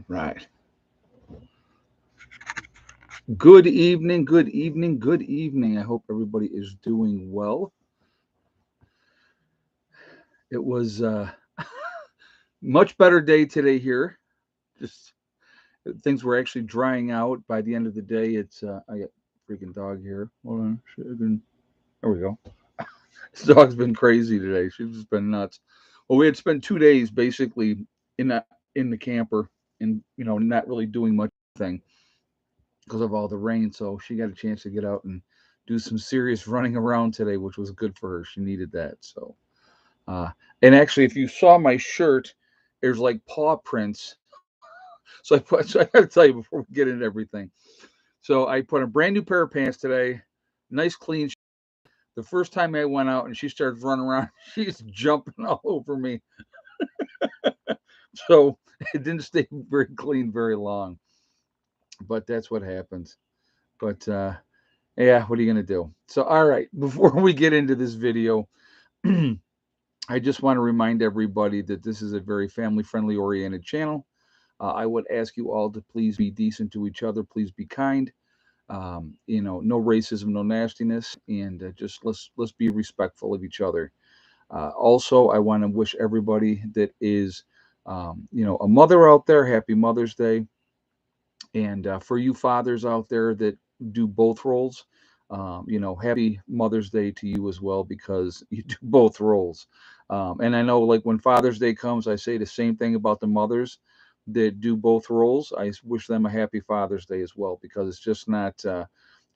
Right. Good evening, good evening, good evening. I hope everybody is doing well. It was much better day today here. Just things were actually drying out by the end of the day. It's I got freaking dog here. Hold on. There we go. This dog's been crazy today. She's just been nuts. Well, we had spent 2 days basically in the camper and not really doing much thing because of all the rain. So she got a chance to get out and do some serious running around today, which was good for her. She needed that. So, uh, and actually, if you saw my shirt, there's like paw prints. So I got to tell you before we get into everything. So I put a brand new pair of pants today, nice clean. The first time I went out and she starts running around, she's jumping all over me. So it didn't stay very clean very long, but that's what happens. But yeah, what are you gonna do? So all right, before we get into this video, I just want to remind everybody that this is a very family friendly oriented channel. I would ask you all to please be decent to each other. Please be kind. No racism, no nastiness, and just let's be respectful of each other. Also, I want to wish everybody that is, a mother out there, happy Mother's Day. And for you fathers out there that do both roles, happy Mother's Day to you as well because you do both roles. And I know, like when Father's Day comes, I say the same thing about the mothers that do both roles. I wish them a happy Father's Day as well because it's just not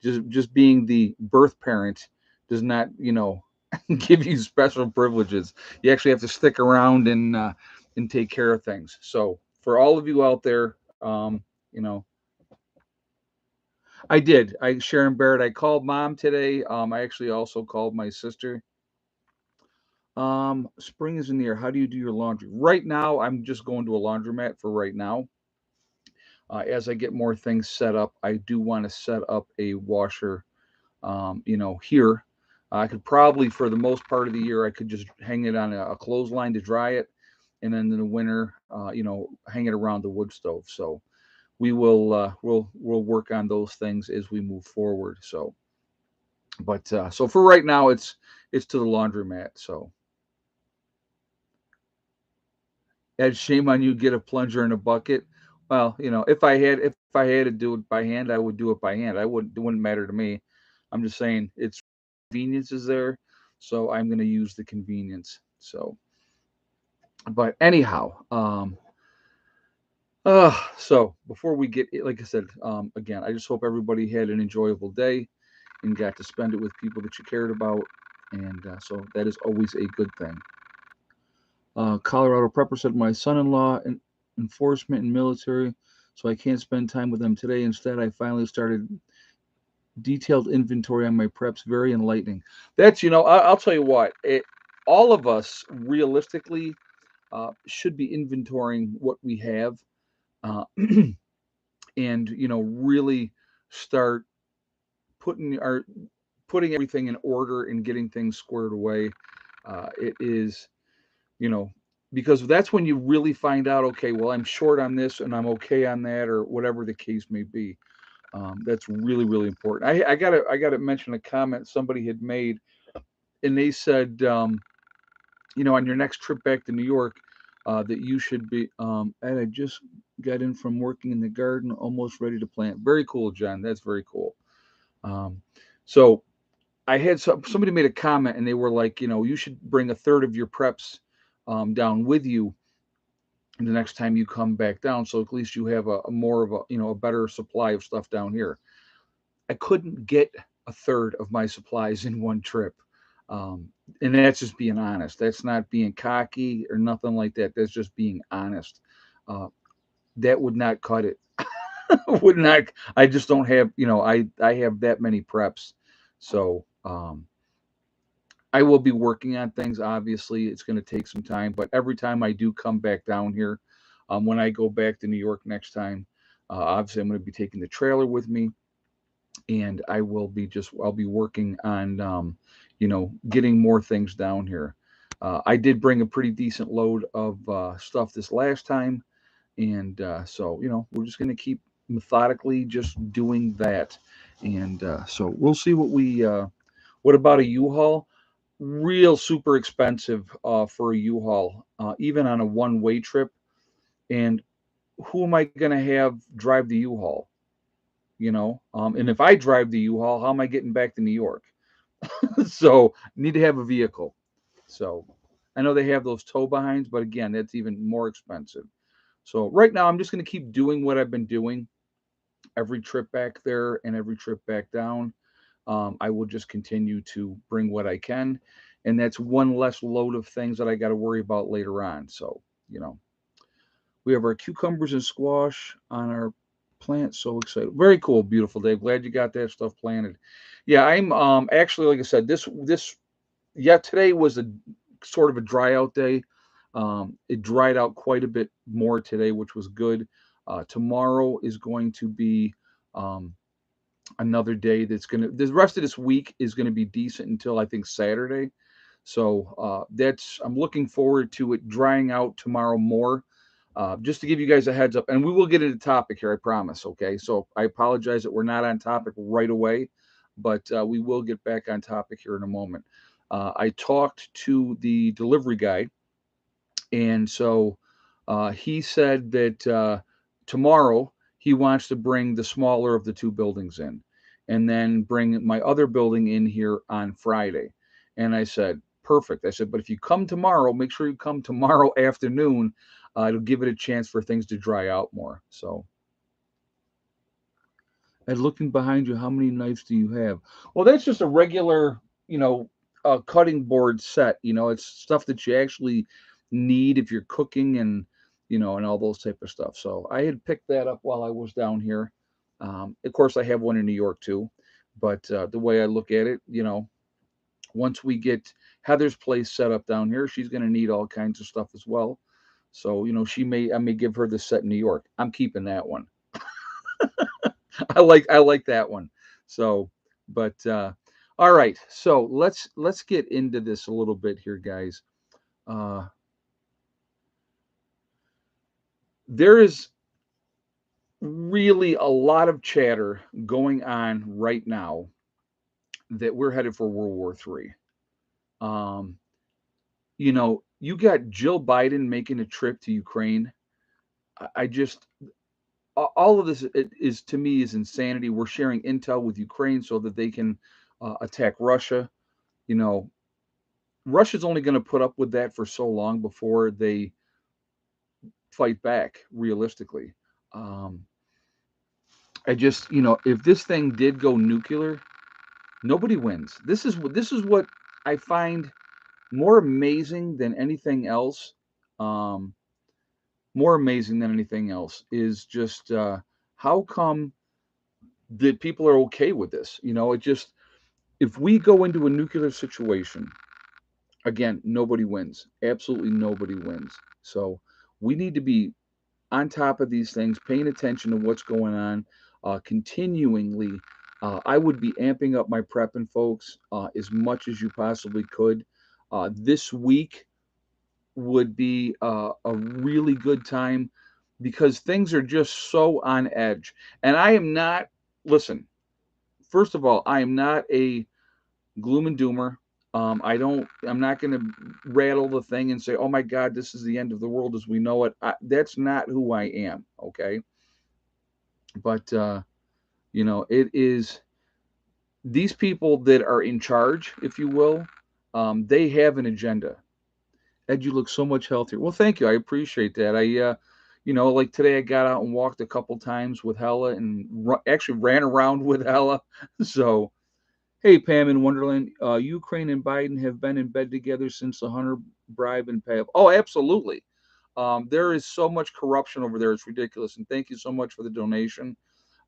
just being the birth parent does not give you special privileges. You actually have to stick around and take care of things. So for all of you out there, you know I did. Sharon Barrett. I called mom today. I actually also called my sister. Spring is in the air. How do you do your laundry? Right now, I'm just going to a laundromat for right now. As I get more things set up, I do want to set up a washer. Here, I could probably, for the most part of the year, I could just hang it on a clothesline to dry it, and then in the winter, hang it around the wood stove. So we'll work on those things as we move forward. So, but so for right now, it's to the laundromat. So, Ed, shame on you. Get a plunger and a bucket. Well, if I had to do it by hand, I would do it by hand. It wouldn't matter to me. I'm just saying it's convenience is there, so I'm going to use the convenience. So, but anyhow, so before we get, like I said, again, I just hope everybody had an enjoyable day and got to spend it with people that you cared about. And so that is always a good thing. Colorado Prepper said, my son in law in enforcement and military, so I can't spend time with them today. Instead, I finally started detailed inventory on my preps. Very enlightening. That's, I'll tell you what, all of us realistically should be inventorying what we have and, really start putting our putting everything in order and getting things squared away. It is, you know, because that's when you really find out, okay, well, I'm short on this and I'm okay on that, or whatever the case may be. That's really, really important. I got to mention a comment somebody had made, and they said, on your next trip back to New York, that you should be. And I just got in from working in the garden, almost ready to plant. Very cool, John. That's very cool. Um, so I had somebody made a comment, and they were like, you should bring a third of your preps down with you the next time you come back down, so at least you have a more of a better supply of stuff down here. I couldn't get a third of my supplies in one trip. Um, and that's just being honest. That's not being cocky or nothing like that. That's just being honest. Uh, that would not cut it. Would not. I just don't have. I have that many preps, so I will be working on things. Obviously, it's going to take some time, but every time I do come back down here, when I go back to New York next time, obviously I'm going to be taking the trailer with me, and I'll be working on, getting more things down here. I did bring a pretty decent load of stuff this last time, And so, we're just going to keep methodically just doing that. And so we'll see what about a U-Haul? Real super expensive for a U-Haul, even on a one-way trip. And who am I going to have drive the U-Haul? And if I drive the U-Haul, how am I getting back to New York? So need to have a vehicle. So I know they have those tow behinds, but again, that's even more expensive. So right now, I'm just going to keep doing what I've been doing every trip back there and every trip back down. I will just continue to bring what I can, and that's one less load of things that I got to worry about later on. So you know, we have our cucumbers and squash on our plant. So excited! Very cool, beautiful day. Glad you got that stuff planted. Yeah, I'm actually, like I said, this yeah, today was a sort of a dry out day. It dried out quite a bit more today, which was good. Tomorrow is going to be um, another day the rest of this week is going to be decent until I think Saturday. So I'm looking forward to it drying out tomorrow more. Just to give you guys a heads up, and we will get into topic here, I promise. Okay, so I apologize that we're not on topic right away, but we will get back on topic here in a moment. I talked to the delivery guy, and so he said that tomorrow he wants to bring the smaller of the two buildings in and then bring my other building in here on Friday. And I said, perfect. I said, but if you come tomorrow, make sure you come tomorrow afternoon. It'll give it a chance for things to dry out more. So, and looking behind you, how many knives do you have? Well, that's just a regular, cutting board set. It's stuff that you actually need if you're cooking and all those type of stuff. So I had picked that up while I was down here. Of course, I have one in New York too. But the way I look at it, once we get Heather's place set up down here, she's going to need all kinds of stuff as well. So, I may give her the set in New York. I'm keeping that one. I like that one. So, but all right. So let's get into this a little bit here, guys. Uh, there is really a lot of chatter going on right now that we're headed for World War III. Um, you got Jill Biden making a trip to Ukraine. I just all of this is to me is insanity. We're sharing intel with Ukraine so that they can attack Russia. You know, Russia's only going to put up with that for so long before they fight back realistically. Um, if this thing did go nuclear, nobody wins. This is what I find more amazing than anything else. Um, More amazing than anything else is just how come that people are okay with this. It just if we go into a nuclear situation again, nobody wins. Absolutely nobody wins. So we need to be on top of these things, paying attention to what's going on, continuingly. I would be amping up my prepping, folks, as much as you possibly could. This week would be a really good time because things are just so on edge. And I am not, listen, first of all, I am not a gloom and doomer. I'm not going to rattle the thing and say, oh my God, this is the end of the world as we know it. That's not who I am. Okay. But, it is these people that are in charge, if you will, they have an agenda. Ed, you look so much healthier. Well, thank you. I appreciate that. Like today I got out and walked a couple times with Hella and actually ran around with Hella. So, hey, Pam in Wonderland, Ukraine and Biden have been in bed together since the Hunter bribe and pay. Oh, absolutely. There is so much corruption over there; it's ridiculous. And thank you so much for the donation.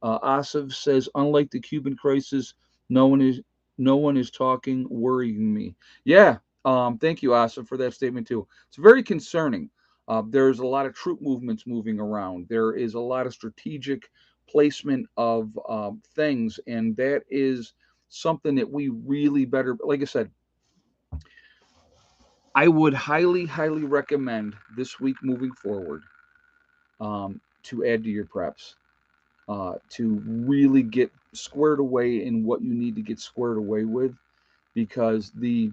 Asif says, unlike the Cuban crisis, no one is no one is talking, worrying me. Yeah. Thank you, Asif, for that statement too. It's very concerning. There's a lot of troop movements moving around. There is a lot of strategic placement of things, and that is something that we really better. Like I said, I would highly, highly recommend this week moving forward to add to your preps, to really get squared away in what you need to get squared away with. Because the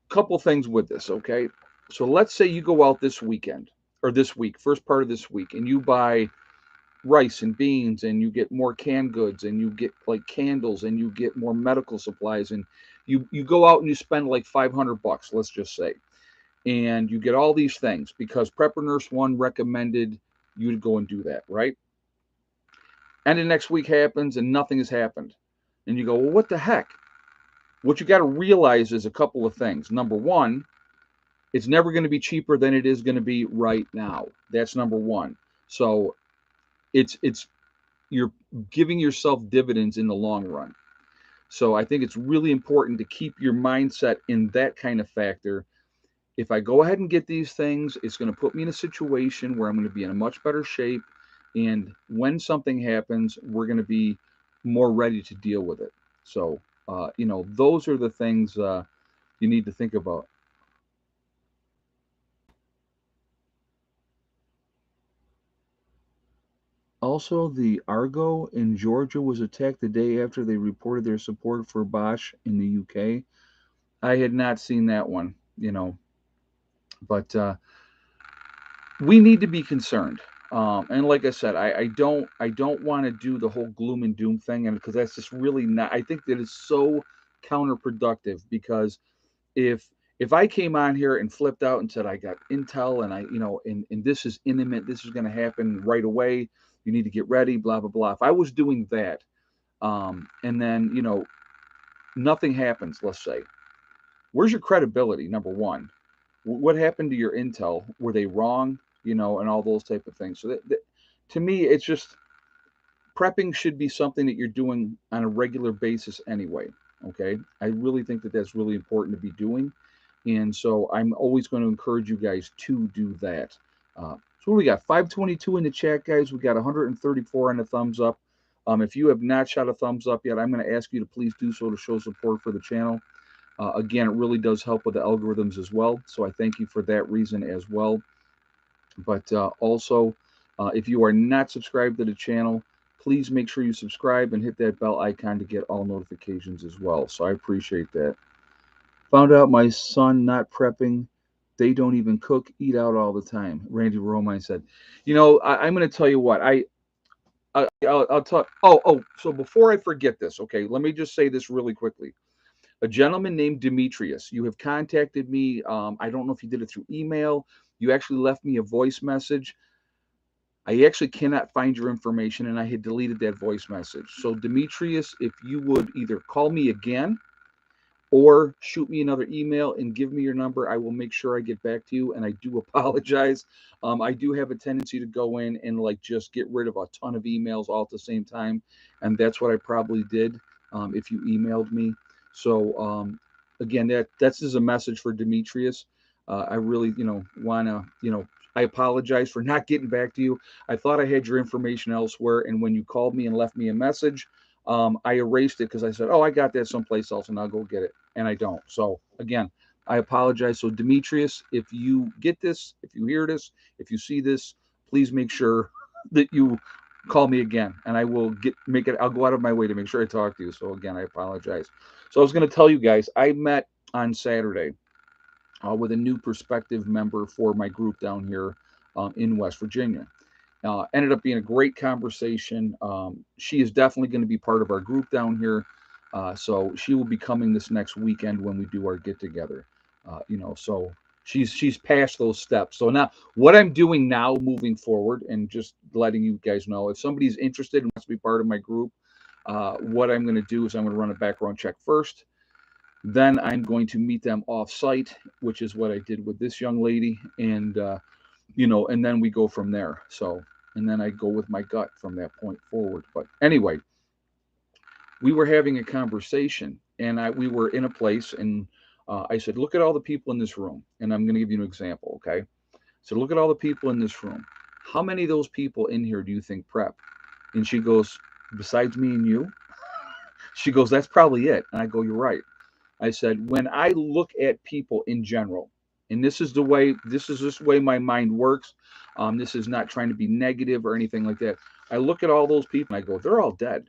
couple things with this, okay? So let's say you go out this weekend or this week, first part of this week, and you buy rice and beans and you get more canned goods and you get like candles and you get more medical supplies and you go out and you spend like 500 bucks, let's just say, and you get all these things because Prepper Nurse One recommended you to go and do that, right? And the next week happens and nothing has happened. And you go, well, what the heck? What you got to realize is a couple of things. Number one, it's never going to be cheaper than it is going to be right now. That's number one. So it's you're giving yourself dividends in the long run. So I think it's really important to keep your mindset in that kind of factor. If I go ahead and get these things, it's going to put me in a situation where I'm going to be in a much better shape. And when something happens, we're going to be more ready to deal with it. So, those are the things you need to think about. Also, the Argo in Georgia was attacked the day after they reported their support for Bosch in the UK. I had not seen that one, but we need to be concerned. And like I said, I don't want to do the whole gloom and doom thing, and because that's just really not. I think that is so counterproductive because if if I came on here and flipped out and said I got intel and and this is imminent, this is going to happen right away. You need to get ready, blah blah blah. If I was doing that, and then nothing happens, let's say, where's your credibility? Number one, what happened to your intel? Were they wrong? And all those type of things. So to me, it's just prepping should be something that you're doing on a regular basis anyway. Okay, I really think that that's really important to be doing, and so I'm always going to encourage you guys to do that. So we got 522 in the chat, guys. We got 134 on the thumbs up. If you have not shot a thumbs up yet, I'm going to ask you to please do so to show support for the channel. Again, it really does help with the algorithms as well. So I thank you for that reason as well. But also, if you are not subscribed to the channel, please make sure you subscribe and hit that bell icon to get all notifications as well. So I appreciate that. Found out my son not prepping. They don't even cook, eat out all the time. Randy Romine said, I'm going to tell you what I'll talk. Oh. So before I forget this, okay, let me just say this really quickly. A gentleman named Demetrius. You have contacted me. I don't know if you did it through email. You actually left me a voice message. I actually cannot find your information, and I had deleted that voice message. So, Demetrius, if you would either call me again or shoot me another email and give me your number, I will make sure I get back to you. And I do apologize. I do have a tendency to go in and like just get rid of a ton of emails all at the same time, and that's what I probably did if you emailed me. So again, that's just a message for Demetrius. I really, want to, I apologize for not getting back to you. I thought I had your information elsewhere, and when you called me and left me a message, I erased it because I said, "Oh, I got that someplace else, and I'll go get it," and I don't. So again, I apologize. So Demetrius, if you get this, if you hear this, if you see this, please make sure that you call me again, and I will make it. I'll go out of my way to make sure I talk to you. So again, I apologize. So I was going to tell you guys, I met on Saturday with a new prospective member for my group down here in West Virginia. Ended up being a great conversation. She is definitely going to be part of our group down here. So she will be coming this next weekend when we do our get together. So she's passed those steps. So now what I'm doing now moving forward and just letting you guys know, if somebody's interested and wants to be part of my group, what I'm going to do is I'm going to run a background check first. Then I'm going to meet them off site, which is what I did with this young lady. And then we go from there. So, and then I go with my gut from that point forward. But anyway, we were having a conversation, and we were in a place, and I said, "Look at all the people in this room," and I'm going to give you an example, okay? So look at all the people in this room. How many of those people in here do you think prep? And she goes, "Besides me and you?" She goes, "That's probably it." And I go, "You're right." I said, "When I look at people in general, And this is the way my mind works. This is not trying to be negative or anything like that. I look at all those people and I go, they're all dead.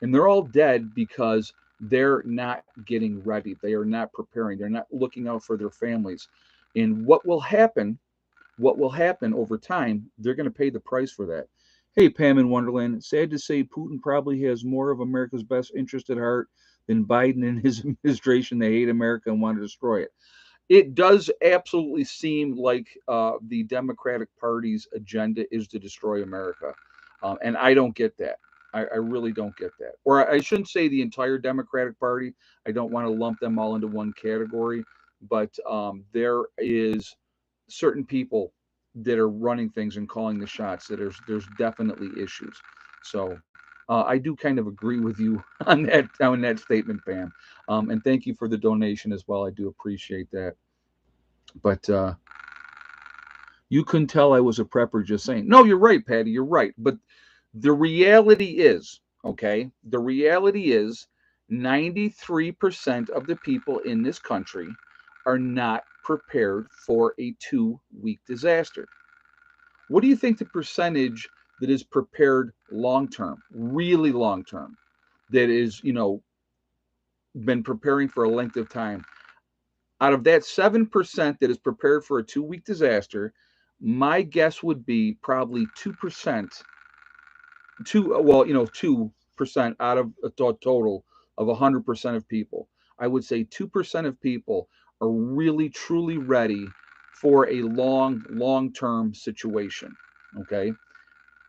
And they're all dead because they're not getting ready. They are not preparing. They're not looking out for their families. And what will happen over time, they're going to pay the price for that. Hey, Pam in Wonderland, sad to say Putin probably has more of America's best interest at heart than Biden and his administration. They hate America and want to destroy it. It does absolutely seem like the Democratic Party's agenda is to destroy America. And I don't get that. I really don't get that. Or I shouldn't say the entire Democratic Party. I don't want to lump them all into one category. But there is certain people that are running things and calling the shots that there's definitely issues. So I do kind of agree with you on that statement, Pam. And thank you for the donation as well. I do appreciate that. But you couldn't tell I was a prepper just saying. No, you're right, Patty. You're right. But the reality is, okay, the reality is 93% of the people in this country are not prepared for a 2 week disaster. What do you think the percentage that is prepared long term, really long term, that is, been preparing for a length of time? Out of that 7% that is prepared for a 2 week disaster, my guess would be probably 2%, 2% out of a total of 100% of people. I would say 2% of people are really, truly ready for a long term situation. Okay.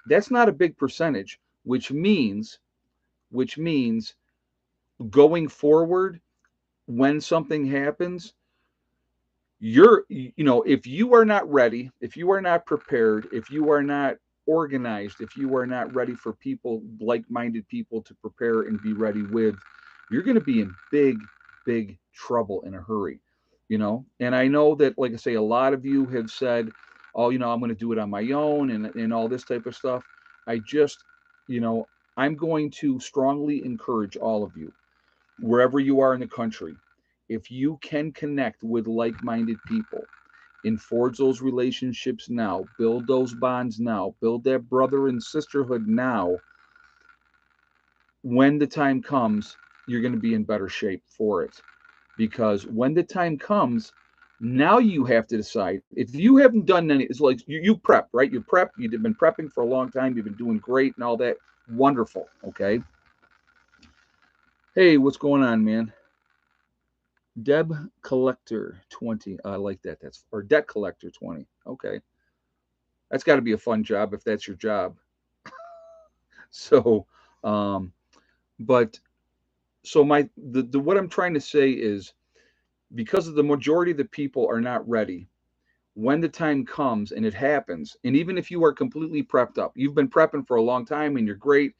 That's not a big percentage, which means going forward, when something happens, if you are not ready, if you are not prepared, if you are not organized, if you are not ready for people, like-minded people to prepare and be ready with, you're going to be in big trouble in a hurry. And I know that, like I say, a lot of you have said, oh, I'm going to do it on my own, and all this type of stuff. I just, you know I'm going to strongly encourage all of you, wherever you are in the country, if you can connect with like-minded people and forge those relationships now, build those bonds now, build that brother and sisterhood now, when the time comes, you're going to be in better shape for it. Because when the time comes, now you have to decide. If you haven't done any, it's like you prep, right? You've been prepping for a long time, you've been doing great and all that. Wonderful. Okay. Hey, what's going on, man? Deb Collector 20. I like that. That's or Debt Collector 20. Okay. That's got to be a fun job if that's your job. So, um, but so the what I'm trying to say is, because of the majority of the people are not ready, when the time comes and it happens, and even if you are completely prepped up, you've been prepping for a long time and you're great,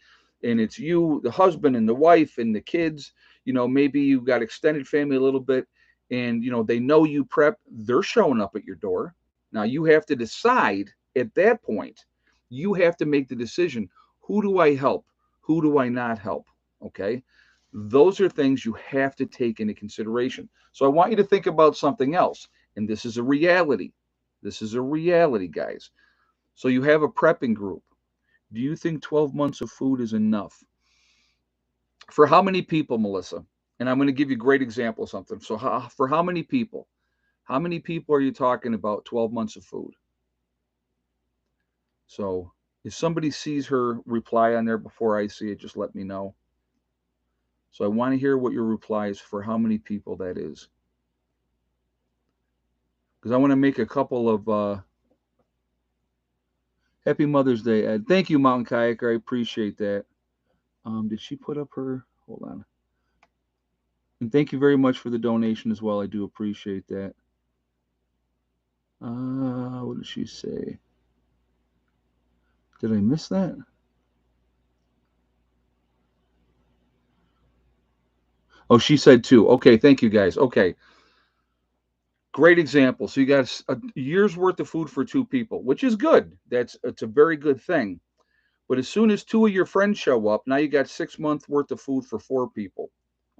and it's you, the husband and the wife and the kids, maybe you got extended family a little bit, and they know you prep, they're showing up at your door. Now you have to decide at that point, you have to make the decision, who do I help? Who do I not help? Okay. Those are things you have to take into consideration. So I want you to think about something else. And this is a reality. This is a reality, guys. So you have a prepping group. Do you think 12 months of food is enough? For how many people, Melissa? And I'm going to give you a great example of something. So for how many people? How many people are you talking about 12 months of food? So if somebody sees her reply on there before I see it, just let me know. So I want to hear what your reply is for how many people that is. Because I want to make a couple of Happy Mother's Day, Ed. Thank you, Mountain Kayaker. I appreciate that. Did she put up her? Hold on. And thank you very much for the donation as well. I do appreciate that. What did she say? Did I miss that? Oh, she said two. Okay, thank you guys. Okay, great example. So you got a year's worth of food for two people, which is good. It's a very good thing. But as soon as two of your friends show up, now you got 6 months worth of food for four people.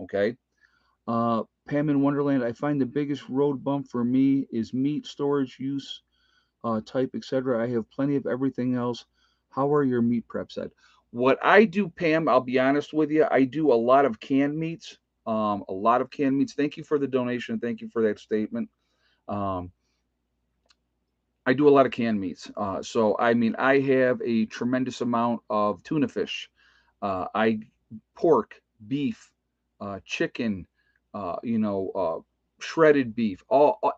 Okay. Pam in Wonderland, I find the biggest road bump for me is meat storage use, type, etc. I have plenty of everything else. How are your meat preps at? What I do, Pam, I'll be honest with you, I do a lot of canned meats. A lot of canned meats. Thank you for the donation. Thank you for that statement. Um, I do a lot of canned meats. So I mean, I have a tremendous amount of tuna fish. I pork, beef, chicken, shredded beef,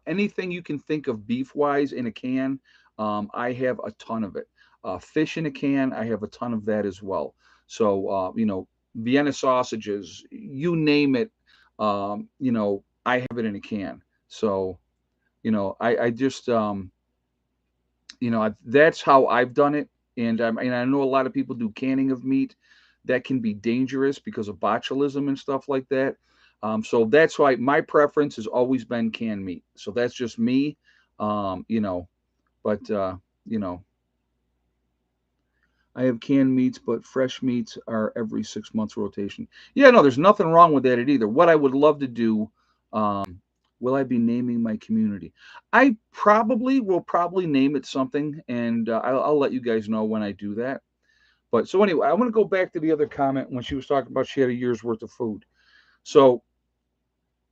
anything you can think of beef wise in a can. I have a ton of it. Fish in a can, I have a ton of that as well. So Vienna sausages, you name it. I have it in a can. So I just that's how I've done it. And I know a lot of people do canning of meat. That can be dangerous because of botulism and stuff like that. So that's why my preference has always been canned meat. So that's just me. Um, you know, but you know, I have canned meats, but fresh meats are every 6 months rotation. Yeah, no, there's nothing wrong with that either. What I would love to do, will I be naming my community? I probably will probably name it something, and I'll let you guys know when I do that. But so anyway, I want to go back to the other comment when she was talking about she had a year's worth of food. So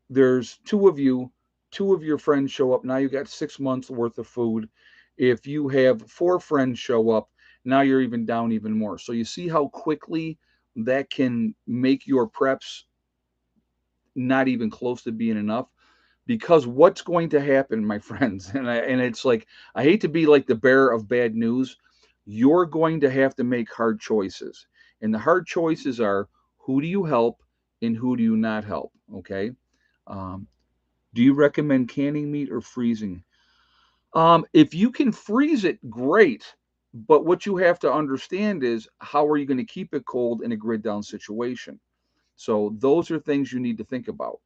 there's two of you, two of your friends show up. Now you got 6 months worth of food. If you have four friends show up, now you're even down even more. So you see how quickly that can make your preps not even close to being enough. Because what's going to happen, my friends, and it's like I hate to be like the bearer of bad news. You're going to have to make hard choices, and the hard choices are who do you help and who do you not help. Okay. Um, do you recommend canning meat or freezing? If you can freeze it, great. But what you have to understand is how are you going to keep it cold in a grid down situation? So those are things you need to think about.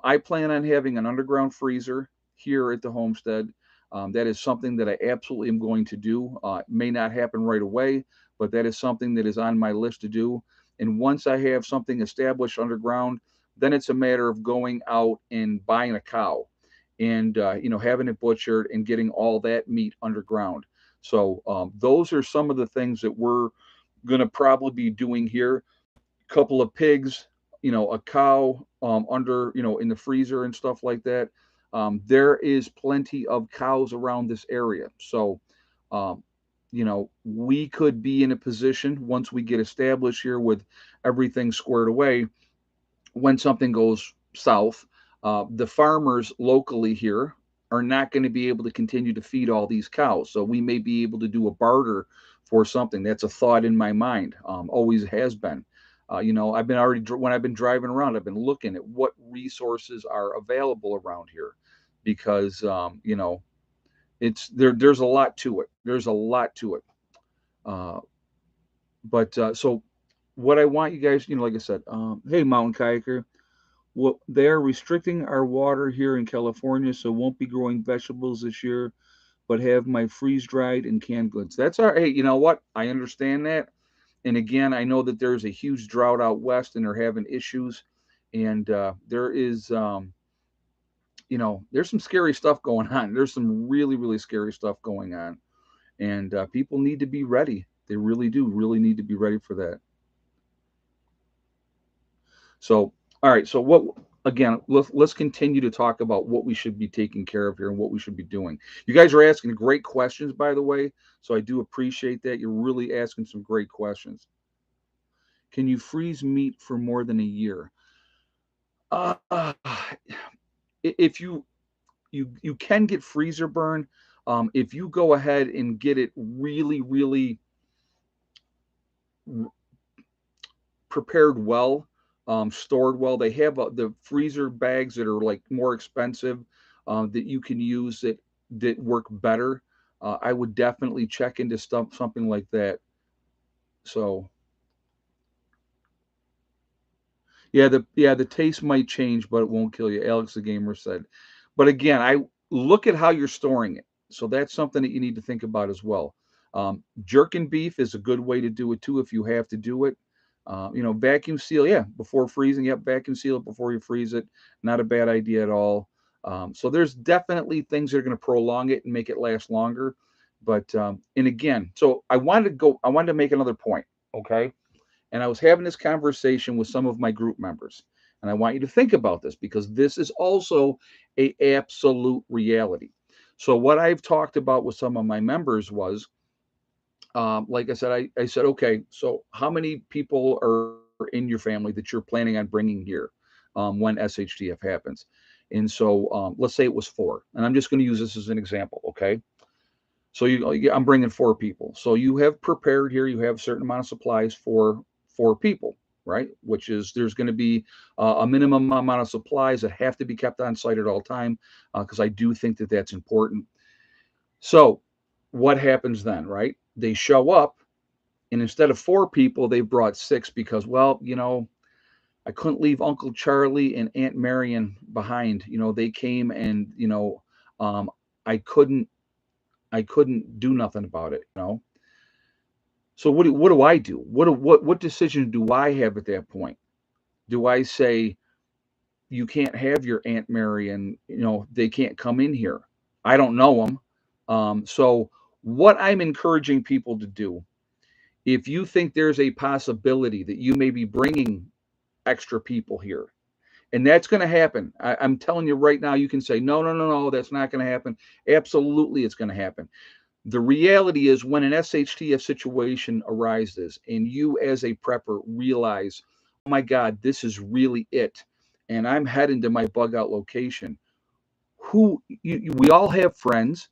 I plan on having an underground freezer here at the homestead. That is something that I absolutely am going to do. It may not happen right away, but that is something that is on my list to do. And once I have something established underground, then it's a matter of going out and buying a cow and having it butchered and getting all that meat underground. So those are some of the things that we're going to probably be doing here. Couple of pigs, a cow under, in the freezer and stuff like that. There is plenty of cows around this area. So, um, we could be in a position once we get established here with everything squared away when something goes south, the farmers locally here are not going to be able to continue to feed all these cows. So we may be able to do a barter for something. That's a thought in my mind. Always has been. I've been already when I've been driving around, I've been looking at what resources are available around here, because it's there. There's a lot to it. There's a lot to it. Uh, but so what I want you guys, like I said, hey, mountain kayaker, well, they're restricting our water here in California, so won't be growing vegetables this year, but have my freeze dried and canned goods. That's all right. Hey, you know what? I understand that. And again, I know that there's a huge drought out west and they're having issues. And there is, there's some scary stuff going on. There's some really, really scary stuff going on. And people need to be ready. They really do really need to be ready for that. So, all right. So, what again? Let's continue to talk about what we should be taking care of here and what we should be doing. You guys are asking great questions, by the way. So I do appreciate that. You're really asking some great questions. Can you freeze meat for more than a year? Uh, if you can get freezer burn, if you go ahead and get it really, really prepared well, stored well. They have the freezer bags that are like more expensive, that you can use that work better. I would definitely check into stuff something like that. So yeah, the taste might change, but it won't kill you. Alex the gamer said. But again, I look at how you're storing it. So that's something that you need to think about as well. Jerkin beef is a good way to do it too if you have to do it. Vacuum seal, yeah, before freezing. Yep, vacuum seal it before you freeze it. Not a bad idea at all. So there's definitely things that are going to prolong it and make it last longer. But and again, so I wanted to make another point, okay? And I was having this conversation with some of my group members, and I want you to think about this because this is also a absolute reality. So what I've talked about with some of my members was like I said, I said, okay, so how many people are in your family that you're planning on bringing here when SHTF happens? And so let's say it was four, and I'm just going to use this as an example, okay? So I'm bringing four people. So you have prepared here, you have a certain amount of supplies for four people, right? Which is there's going to be a minimum amount of supplies that have to be kept on site at all time because I do think that that's important. So what happens then, right? They show up and instead of four people, they brought six because, well, I couldn't leave Uncle Charlie and Aunt Marion behind. They came and, um, I couldn't, I couldn't do nothing about it. So what do I do? What decision do I have at that point? Do I say you can't have your Aunt Marion? They can't come in here. I don't know them. So what I'm encouraging people to do, if you think there's a possibility that you may be bringing extra people here. And that's going to happen. I'm telling you right now, you can say, no, no, no, no, that's not going to happen. Absolutely, it's going to happen. The reality is when an SHTF situation arises and you as a prepper realize, oh my God, this is really it. And I'm heading to my bug out location. We all have friends.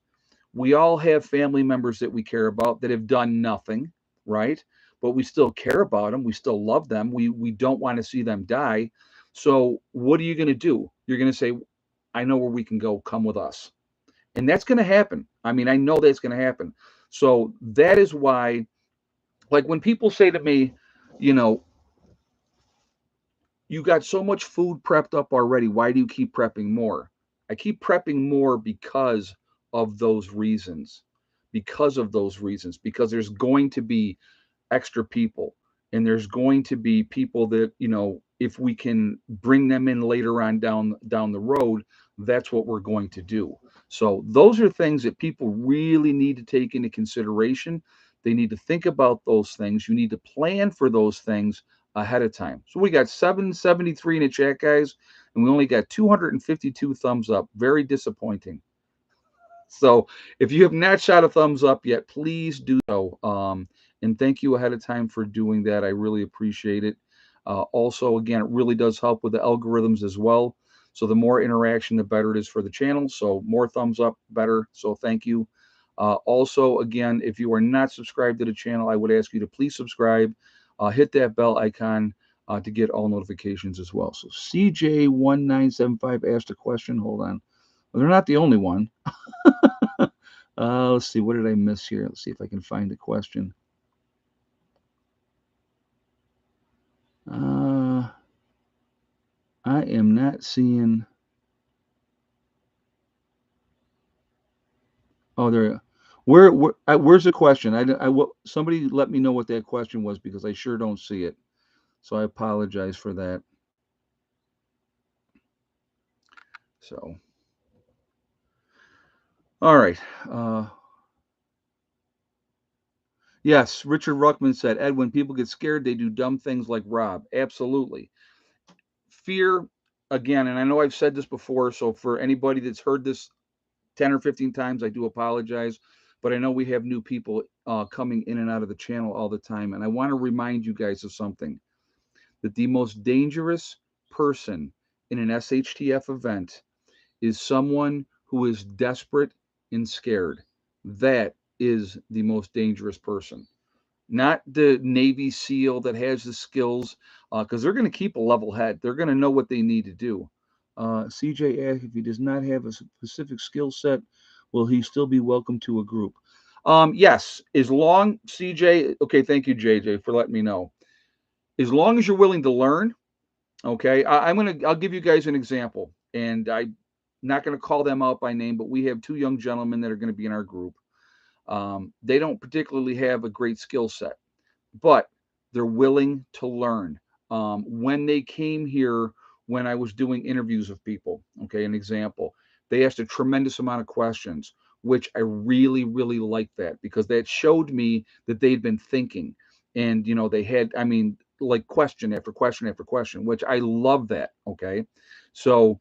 We all have family members that we care about that have done nothing, right? But we still care about them. We still love them. We don't want to see them die. So what are you going to do? You're going to say, I know where we can go. Come with us. And that's going to happen. I mean, I know that's going to happen. So that is why, like when people say to me, you know, you got so much food prepped up already. Why do you keep prepping more? I keep prepping more because of those reasons. Because of those reasons. Because there's going to be extra people and there's going to be people that, if we can bring them in later on down the road, that's what we're going to do. So those are things that people really need to take into consideration. They need to think about those things. You need to plan for those things ahead of time. So we got 773 in the chat, guys, and we only got 252 thumbs up. Very disappointing. So if you have not shot a thumbs up yet, please do so. And thank you ahead of time for doing that. I really appreciate it. Also, again, it really does help with the algorithms as well. So the more interaction, the better it is for the channel. So more thumbs up, better. So thank you. Also, again, if you are not subscribed to the channel, I would ask you to please subscribe. Hit that bell icon to get all notifications as well. So CJ1975 asked a question. Hold on. Well, they're not the only one. Let's see. What did I miss here? Let's see if I can find the question. I am not seeing. Oh, there. Where's the question? Somebody let me know what that question was because I sure don't see it. So I apologize for that. So, all right. Yes, Richard Ruckman said, Ed, when people get scared, they do dumb things like rob. Absolutely. Fear, again, and I know I've said this before, so for anybody that's heard this 10 or 15 times, I do apologize. But I know we have new people coming in and out of the channel all the time. And I want to remind you guys of something that the most dangerous person in an SHTF event is someone who is desperate and scared. That is the most dangerous person, not the Navy SEAL that has the skills, because they're going to keep a level head. They're going to know what they need to do. CJ asked if he does not have a specific skill set, will he still be welcome to a group? Yes, as long CJ. Okay, thank you, JJ, for letting me know. As long as you're willing to learn, okay. I'll give you guys an example, and I'm not gonna call them out by name, but we have two young gentlemen that are going to be in our group. They don't particularly have a great skill set, but They're willing to learn. When they came here, when I was doing interviews of people, okay, an example, they asked a tremendous amount of questions, which I really, really liked that because that showed me that they'd been thinking. And, they had, I mean, like question after question after question, which I love that. Okay. So,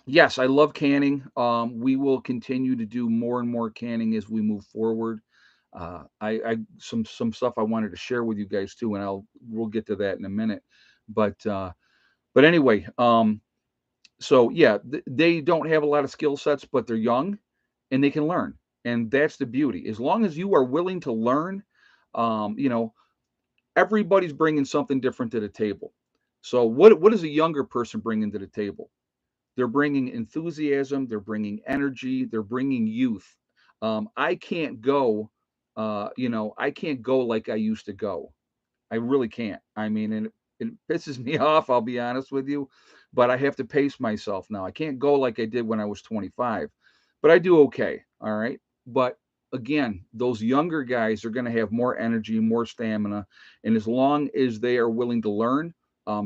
yes, I love canning. We will continue to do more and more canning as we move forward. I some stuff I wanted to share with you guys too, and we'll get to that in a minute. But anyway, so yeah, they don't have a lot of skill sets, but they're young, and they can learn, and that's the beauty. As long as you are willing to learn, um, you know, everybody's bringing something different to the table. So what does a younger person bring into the table? They're bringing enthusiasm, they're bringing energy, they're bringing youth. I can't go, I can't go like I used to go. I really can't. I mean, and it pisses me off, I'll be honest with you, but I have to pace myself now. I can't go like I did when I was 25, but I do okay. All right. But again, those younger guys are going to have more energy, more stamina. And as long as they are willing to learn,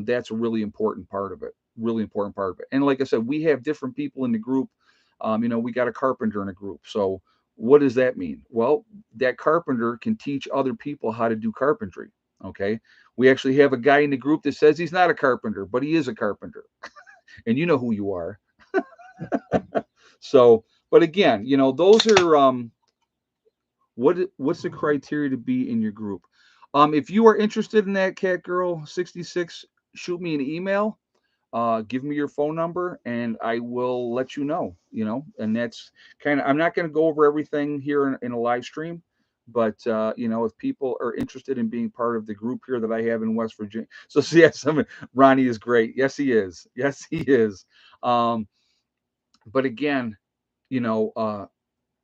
that's a really important part of it. Really important part of it. And like I said, we have different people in the group. We got a carpenter in a group. So what does that mean? Well, that carpenter can teach other people how to do carpentry. Okay. We actually have a guy in the group that says he's not a carpenter, but he is a carpenter. And you know who you are. So, but again, those are what's the criteria to be in your group? If you are interested in that, Cat Girl 66, shoot me an email. Give me your phone number and I will let you know, and that's kind of, I'm not going to go over everything here in a live stream, but, if people are interested in being part of the group here that I have in West Virginia. So, yes, Ronnie is great. Yes, he is. Yes, he is. Um, but again, you know, uh,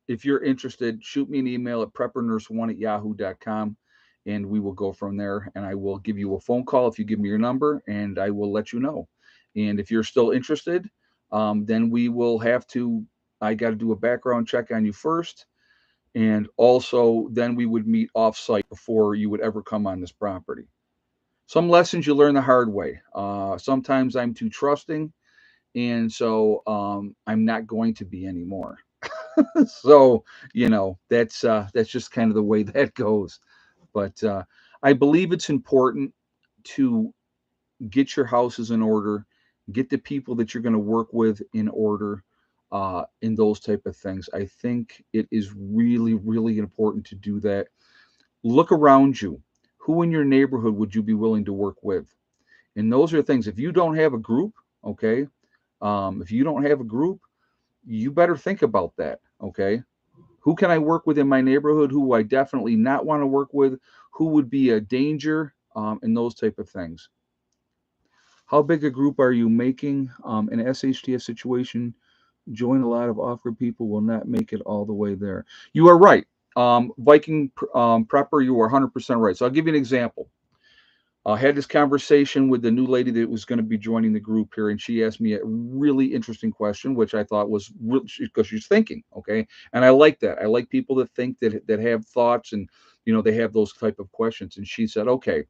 if you're interested, shoot me an email at preppernurse1@yahoo.com and we will go from there. And I will give you a phone call if you give me your number and I will let you know. And if you're still interested, then we will have to, I got to do a background check on you first. And also, then we would meet off site before you would ever come on this property. Some lessons you learn the hard way. Sometimes I'm too trusting. And so I'm not going to be anymore. So that's just kind of the way that goes. But I believe it's important to get your houses in order, get the people that you're going to work with in order, in those type of things. I think it is really, really important to do that. Look around you. Who in your neighborhood would you be willing to work with? And those are things. If you don't have a group, okay, if you don't have a group, you better think about that. Okay, who can I work with in my neighborhood? Who I definitely not want to work with? Who would be a danger? And those type of things. How big a group are you making? In an SHTF situation, join a lot of awkward people will not make it all the way there. You are right. Viking Prepper, you are 100% right. So I'll give you an example. I had this conversation with the new lady that was going to be joining the group here, and she asked me a really interesting question, which I thought was because she's thinking, okay, and I like that. I like people that think that have thoughts, and they have those type of questions. And she said, okay,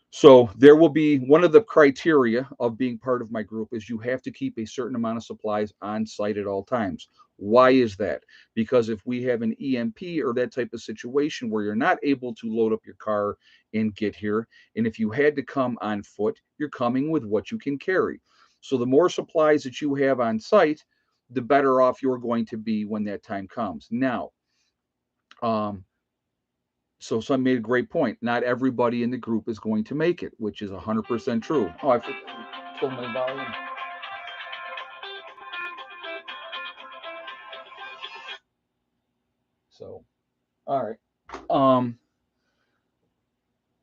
so there will be one of the criteria of being part of my group is you have to keep a certain amount of supplies on site at all times. Why is that? Because if we have an EMP or that type of situation where you're not able to load up your car and get here, and if you had to come on foot, you're coming with what you can carry. So the more supplies that you have on site, the better off you're going to be when that time comes. Now, um, so some made a great point. Not everybody in the group is going to make it, which is 100% true. Oh, I told my volume. So, all right. Um,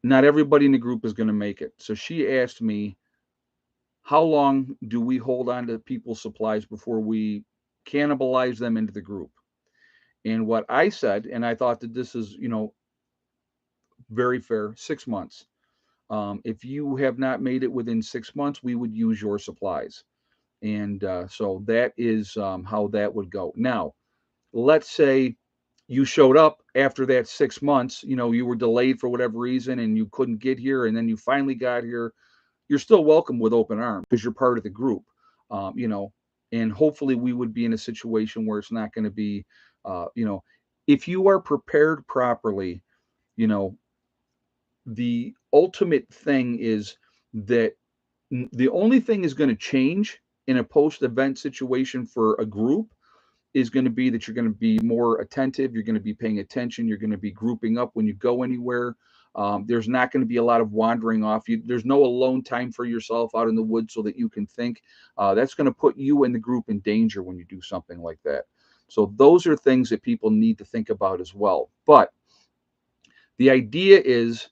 Not everybody in the group is going to make it. So she asked me, how long do we hold on to people's supplies before we cannibalize them into the group? And what I said, and I thought that this is, very fair, 6 months. If you have not made it within 6 months, we would use your supplies. And so that is how that would go. Now, let's say you showed up after that 6 months, you were delayed for whatever reason and you couldn't get here, and then you finally got here, you're still welcome with open arms because you're part of the group. um, you know and hopefully we would be in a situation where it's not going to be, if you are prepared properly, you know the ultimate thing is that the only thing is going to change in a post-event situation for a group is going to be that you're going to be more attentive, you're going to be paying attention, you're going to be grouping up when you go anywhere. There's not going to be a lot of wandering off. There's no alone time for yourself out in the woods so that you can think. That's going to put you and the group in danger when you do something like that. So those are things that people need to think about as well. But the idea is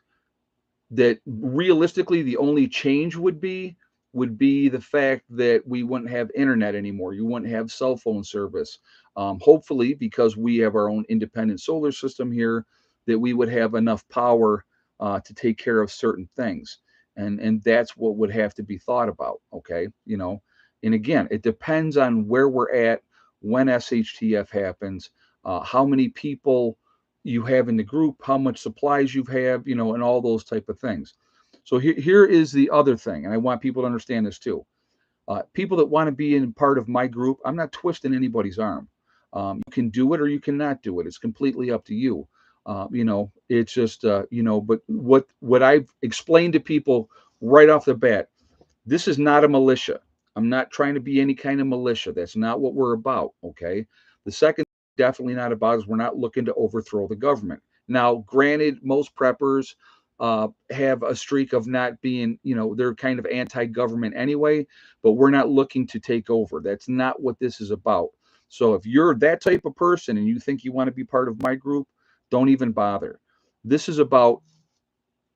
that realistically the only change would be the fact that we wouldn't have internet anymore. You wouldn't have cell phone service. Hopefully, because we have our own independent solar system here, that we would have enough power to take care of certain things, and that's what would have to be thought about. Okay, and again, it depends on where we're at when SHTF happens, how many people you have in the group, how much supplies you have, and all those type of things. So here is the other thing, and I want people to understand this too. People that want to be in part of my group, I'm not twisting anybody's arm. You can do it or you cannot do it. It's completely up to you. It's just, but what I've explained to people right off the bat, this is not a militia. I'm not trying to be any kind of militia. That's not what we're about. Okay. The second, definitely not about, is we're not looking to overthrow the government. Now, granted, most preppers have a streak of not being, they're kind of anti-government anyway, but we're not looking to take over. That's not what this is about. So if you're that type of person and you think you want to be part of my group, don't even bother. This is about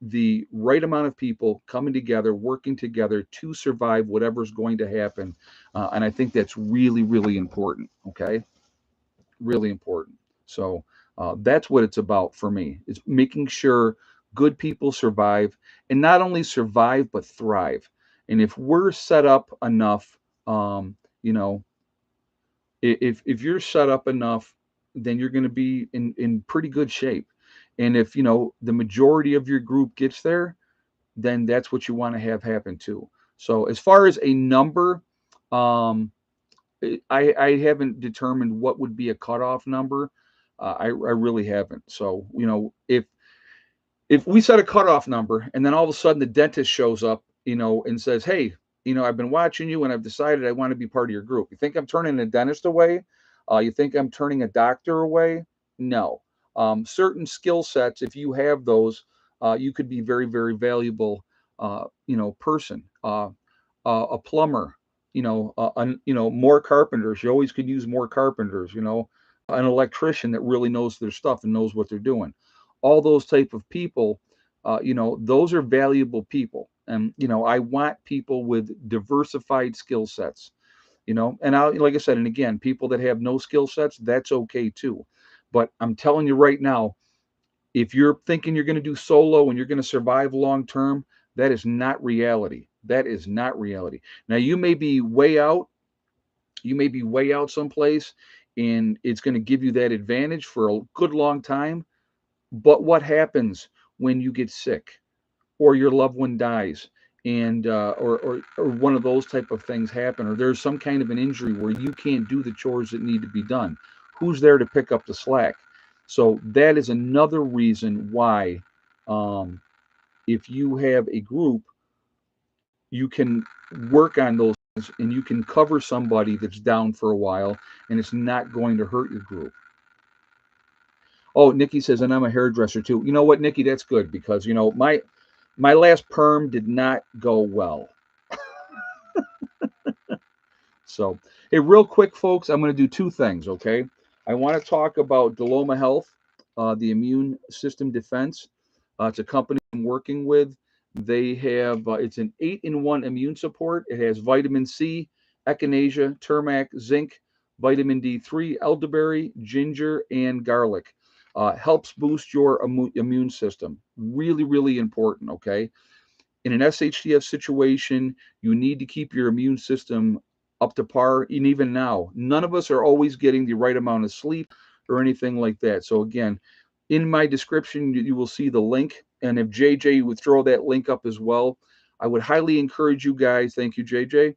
the right amount of people coming together, working together to survive whatever's going to happen. And I think that's really, really important. Okay. Really important. So that's what it's about for me. It's making sure good people survive, and not only survive, but thrive. And if we're set up enough, you know, if you're set up enough, then you're going to be in pretty good shape. And if, the majority of your group gets there, then that's what you want to have happen too. So as far as a number, um, I haven't determined what would be a cutoff number. I really haven't. So, if we set a cutoff number and then all of a sudden the dentist shows up, and says, "Hey, I've been watching you and I've decided I want to be part of your group." You think I'm turning a dentist away? You think I'm turning a doctor away? No. Certain skill sets, if you have those, you could be very, very valuable, person. A plumber, more carpenters. You always could use more carpenters. An electrician that really knows their stuff and knows what they're doing. All those type of people, those are valuable people. And I want people with diversified skill sets. And like I said, and again, people that have no skill sets, that's okay too. But I'm telling you right now, if you're thinking you're going to do solo and you're going to survive long term, that is not reality. That is not reality. Now you may be way out, someplace, and it's going to give you that advantage for a good long time. But what happens when you get sick or your loved one dies, and or one of those type of things happen, or there's some kind of an injury where you can't do the chores that need to be done? Who's there to pick up the slack? So that is another reason why, um, if you have a group, you can work on those things and you can cover somebody that's down for a while, and it's not going to hurt your group. Oh, Nikki says, and I'm a hairdresser too. You know what, Nikki? That's good, because my last perm did not go well. So, hey, real quick, folks, I'm going to do two things. Okay, I want to talk about Deloma Health, the immune system defense. It's a company I'm working with. They have it's an 8-in-1 immune support. It has vitamin C, echinacea, turmeric, zinc, vitamin D3, elderberry, ginger, and garlic. Helps boost your immune system. Really, really important. Okay, in an SHTF situation, you need to keep your immune system up to par. And even now, none of us are always getting the right amount of sleep. or anything like that. So again, in my description, you will see the link. And if JJ would throw that link up as well, I would highly encourage you guys. Thank you, JJ.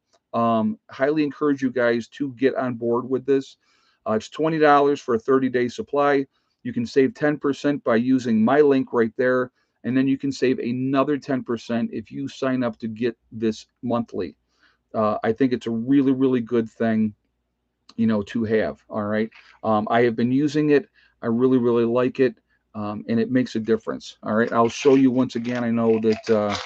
Highly encourage you guys to get on board with this. It's $20 for a 30-day supply. You can save 10% by using my link right there. And then you can save another 10% if you sign up to get this monthly. I think it's a really, really good thing, to have. All right. I have been using it. I really, really like it. And it makes a difference. All right. I'll show you once again. I know that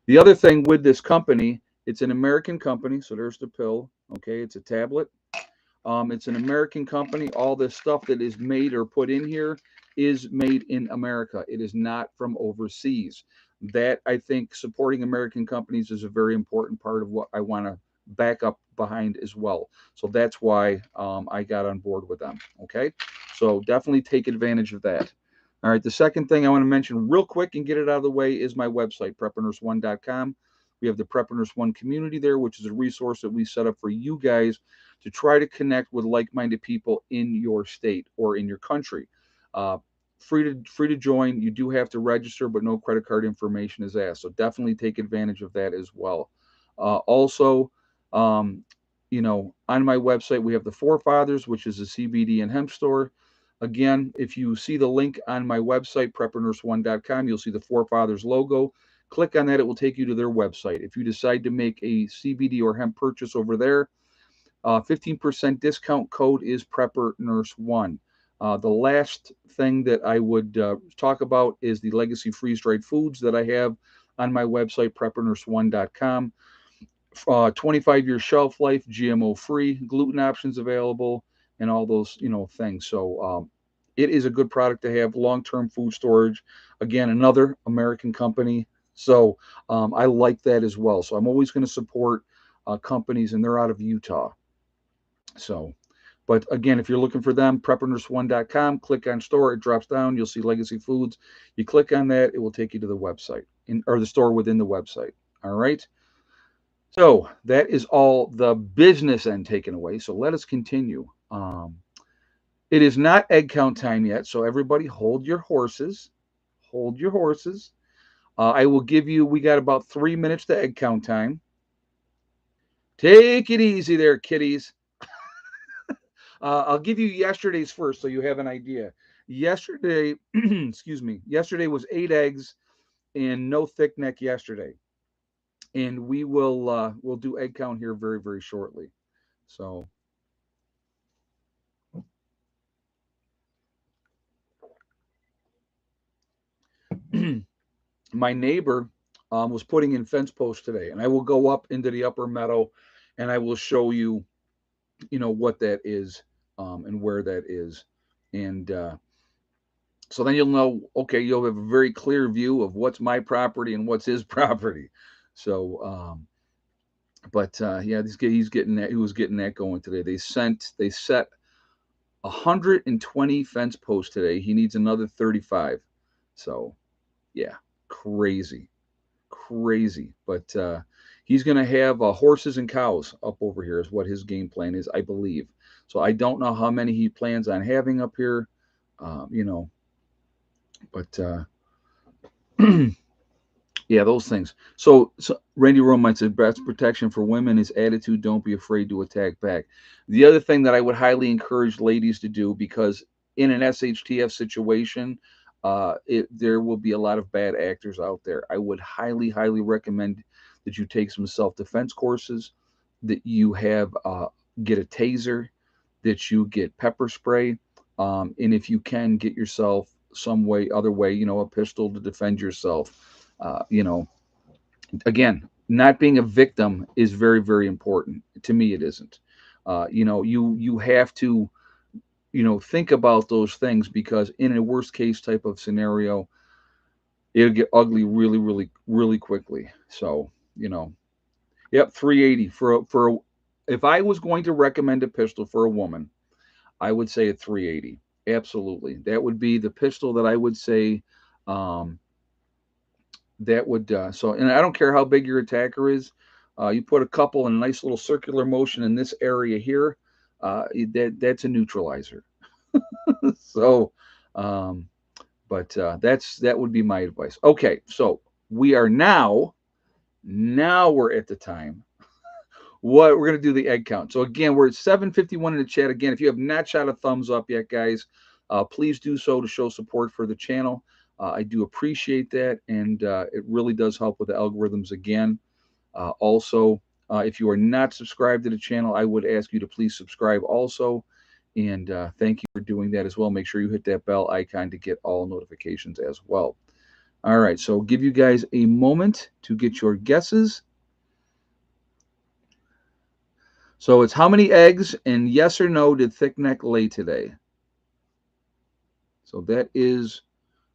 the other thing with this company, it's an American company. So there's the pill. Okay. It's a tablet. It's an American company. All this stuff that is made or put in here is made in America. It is not from overseas. That, I think, supporting American companies is a very important part of what I want to back up behind as well. So that's why I got on board with them. Okay. So definitely take advantage of that. All right. The second thing I want to mention real quick and get it out of the way is my website, preppernurse1.com. We have the Prepper Nurse One community there, which is a resource that we set up for you guys to try to connect with like-minded people in your state or in your country. Free to join. You do have to register, but no credit card information is asked. So definitely take advantage of that as well. Also, on my website, we have the Forefathers, which is a CBD and hemp store. Again, if you see the link on my website, preppernurse1.com, you'll see the Forefathers logo. Click on that. It will take you to their website. If you decide to make a CBD or hemp purchase over there, 15% discount code is Prepper Nurse One. The last thing that I would talk about is the legacy freeze-dried foods that I have on my website, preppernurse1.com. 25-year shelf life, GMO-free, gluten options available, and all those things. So it is a good product to have. Long-term food storage. Again, another American company. So I like that as well. So I'm always going to support companies, and they're out of Utah. So, but again, if you're looking for them, preppernurse1.com, click on store, it drops down, you'll see Legacy Foods. You click on that, it will take you to the website or the store within the website. All right. So that is all the business end taken away. So let us continue. It is not egg count time yet. So everybody hold your horses. Hold your horses. I will give you, we got about 3 minutes to egg count time. Take it easy there, kiddies. I'll give you yesterday's first so you have an idea. Yesterday, excuse me, yesterday was 8 eggs and no thick neck yesterday. And we'll do egg count here very, very shortly. So my neighbor was putting in fence posts today, and I will go up into the upper meadow and I will show you, what that is and where that is. And so then you'll know, okay, you'll have a very clear view of what's my property and what's his property. So, but yeah, he's getting that. He was getting that going today. They set 120 fence posts today. He needs another 35. So, yeah, crazy, crazy. But he's going to have horses and cows up over here is what his game plan is, I believe. So I don't know how many he plans on having up here, but yeah, those things. So Randy Romine said, best protection for women is attitude. Don't be afraid to attack back. The other thing that I would highly encourage ladies to do, because in an SHTF situation, there will be a lot of bad actors out there. I would highly, highly recommend that you take some self-defense courses, that you have get a taser, that you get pepper spray, and if you can, get yourself other way, a pistol to defend yourself. Again, not being a victim is very, very important. To me, it isn't. You have to, think about those things, because in a worst case type of scenario, it'll get ugly really, really, really quickly. So, yep, 380 if I was going to recommend a pistol for a woman, I would say a 380. Absolutely. That would be the pistol that I would say, that would and I don't care how big your attacker is. You put a couple in a nice little circular motion in this area here. that's a neutralizer. So, um, but that would be my advice. Okay, so we are now we're at the time what we're going to do the egg count. So again, we're at 751 in the chat. Again, if you have not shot a thumbs up yet, guys, please do so to show support for the channel. I do appreciate that, and it really does help with the algorithms again. Also, if you are not subscribed to the channel, I would ask you to please subscribe also. And thank you for doing that as well. Make sure you hit that bell icon to get all notifications as well. All right, so give you guys a moment to get your guesses. So it's how many eggs and yes or no did thick neck lay today? So that is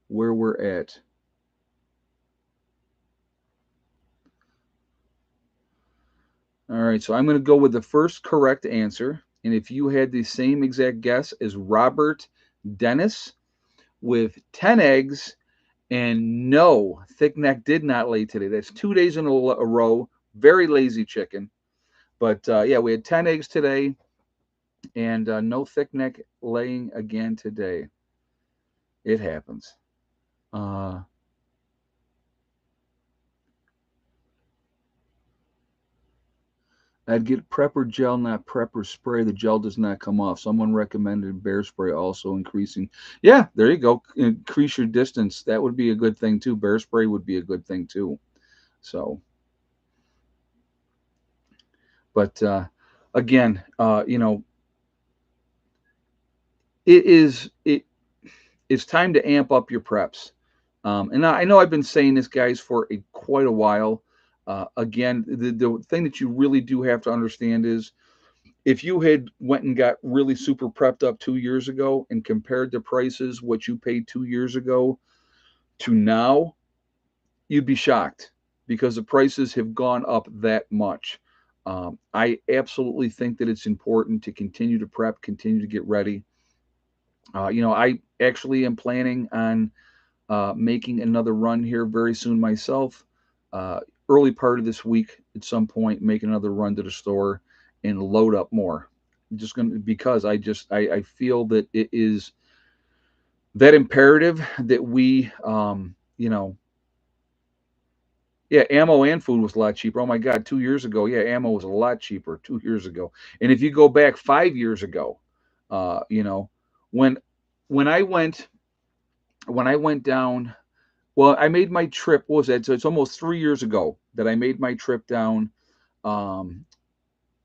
where we're at. All right, so I'm going to go with the first correct answer. And if you had the same exact guess as Robert Dennis with 10 eggs and no, thick neck did not lay today. That's 2 days in a row. Very lazy chicken. But yeah, we had 10 eggs today and no thick neck laying again today. It happens. I'd get prepper gel, not prepper spray. The gel does not come off. Someone recommended bear spray, also increasing. Yeah, there you go. Increase your distance. That would be a good thing too. Bear spray would be a good thing too. So, but again, it's time to amp up your preps. And I know I've been saying this, guys, for quite a while. Again, the thing that you really do have to understand is if you had went and got really super prepped up 2 years ago and compared the prices, what you paid 2 years ago to now, you'd be shocked because the prices have gone up that much. I absolutely think that it's important to continue to prep, continue to get ready. I actually am planning on making another run here very soon myself. Early part of this week, at some point, make another run to the store and load up more. Just going to because I feel that it is that imperative that we yeah, ammo and food was a lot cheaper. Oh my God, 2 years ago, yeah, ammo was a lot cheaper 2 years ago. And if you go back 5 years ago, uh, you know, when when I went when I went down. Well, I made my trip. What was that? So it's almost 3 years ago that I made my trip down um,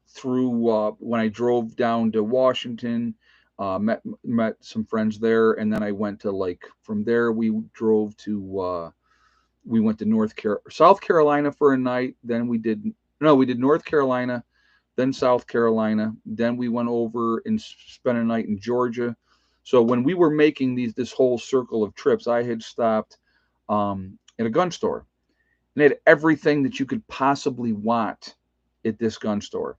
through when I drove down to Washington, met some friends there, and then I went to from there we went to South Carolina for a night. Then we did North Carolina, then South Carolina, then we went over and spent a night in Georgia. So when we were making this whole circle of trips, I had stopped at a gun store and they had everything that you could possibly want at this gun store.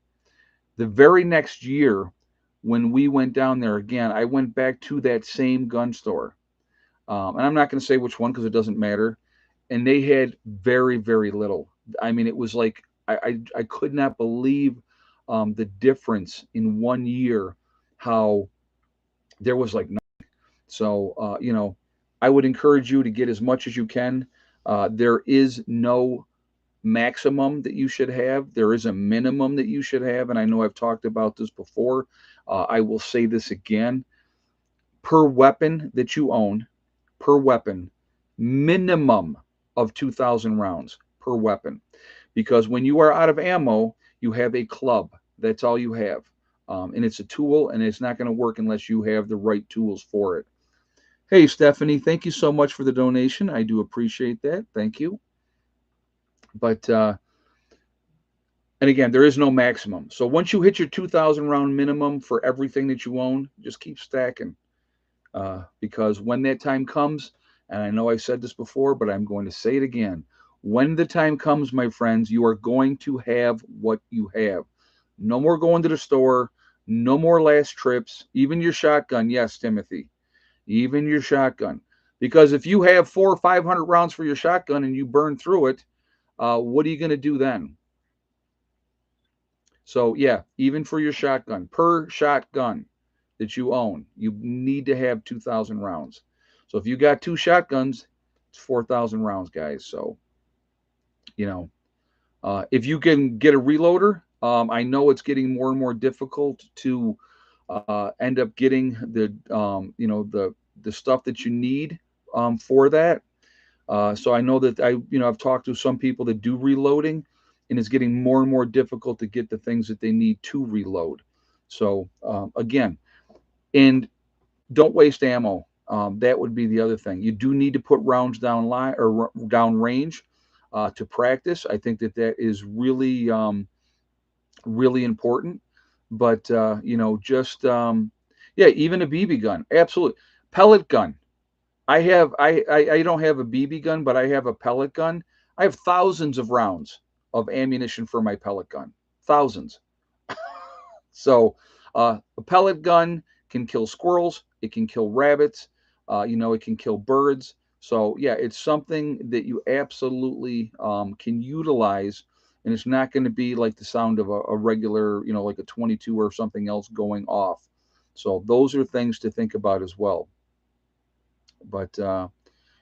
The very next year, when we went down there again, I went back to that same gun store. And I'm not going to say which one because it doesn't matter. And they had very, very little. I mean, it was like I could not believe the difference in 1 year, how there was like nothing. So, I would encourage you to get as much as you can. There is no maximum that you should have. There is a minimum that you should have. And I know I've talked about this before. I will say this again. Per weapon that you own, per weapon, minimum of 2,000 rounds per weapon. Because when you are out of ammo, you have a club. That's all you have. And it's a tool, and it's not going to work unless you have the right tools for it. Hey, Stephanie, thank you so much for the donation. I do appreciate that. Thank you. But, and again, there is no maximum. So once you hit your 2,000 round minimum for everything that you own, just keep stacking. Because when that time comes, and I know I've said this before, but I'm going to say it again. When the time comes, my friends, you are going to have what you have. No more going to the store. No more last trips. Even your shotgun. Yes, Timothy. Even your shotgun. Because if you have 400 or 500 rounds for your shotgun and you burn through it, what are you going to do then? So yeah, even for your shotgun, per shotgun that you own, you need to have 2,000 rounds. So if you got two shotguns, it's 4,000 rounds, guys. So you know, if you can get a reloader, I know it's getting more and more difficult to end up getting the stuff that you need for that. So I know that I've talked to some people that do reloading, and it's getting more and more difficult to get the things that they need to reload. So again, and don't waste ammo. That would be the other thing. You do need to put rounds down line or down range to practice. I think that that is really really important. But just yeah, even a BB gun, absolutely. Pellet gun. I don't have a BB gun, but I have a pellet gun. I have thousands of rounds of ammunition for my pellet gun. Thousands. So a pellet gun can kill squirrels. It can kill rabbits. It can kill birds. So yeah, it's something that you absolutely can utilize, and it's not going to be like the sound of a regular, like a 22 or something else going off. So those are things to think about as well. But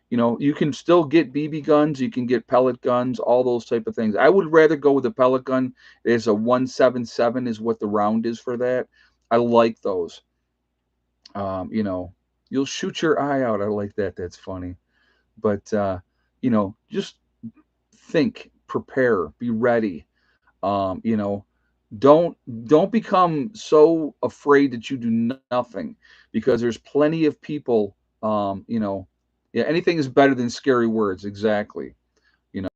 you can still get BB guns, you can get pellet guns, all those type of things. I would rather go with a pellet gun. There's a 177 is what the round is for that. I like those. Um, you know, you'll shoot your eye out. I like that. That's funny. But just think, prepare, be ready. Um, you know, don't don't become so afraid that you do nothing, because there's plenty of people. Yeah, anything is better than scary words. Exactly. You know,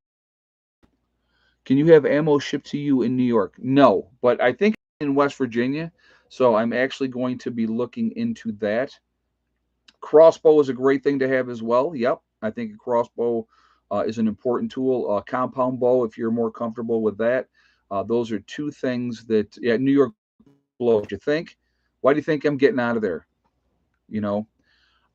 can you have ammo shipped to you in New York? No, but I think in West Virginia. So I'm actually going to be looking into that. Crossbow is a great thing to have as well. Yep, I think a crossbow is an important tool. Compound bow, if you're more comfortable with that. Those are two things that, yeah, New York blows. You think? Why do you think I'm getting out of there? You know,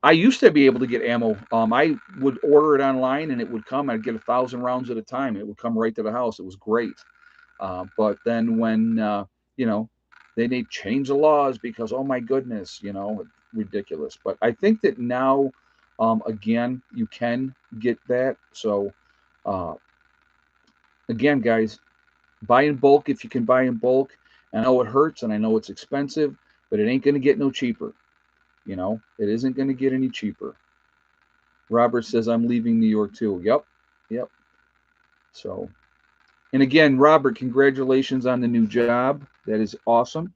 I used to be able to get ammo. I would order it online and it would come. I'd get 1,000 rounds at a time. It would come right to the house. It was great. But then when you know they change the laws because, oh my goodness, ridiculous. But I think that now, again, you can get that. So uh, again, guys, buy in bulk if you can buy in bulk. I know it hurts and I know it's expensive, but it ain't going to get no cheaper. It isn't going to get any cheaper. Robert says I'm leaving New York too. Yep, yep. So, and again, Robert, congratulations on the new job. That is awesome.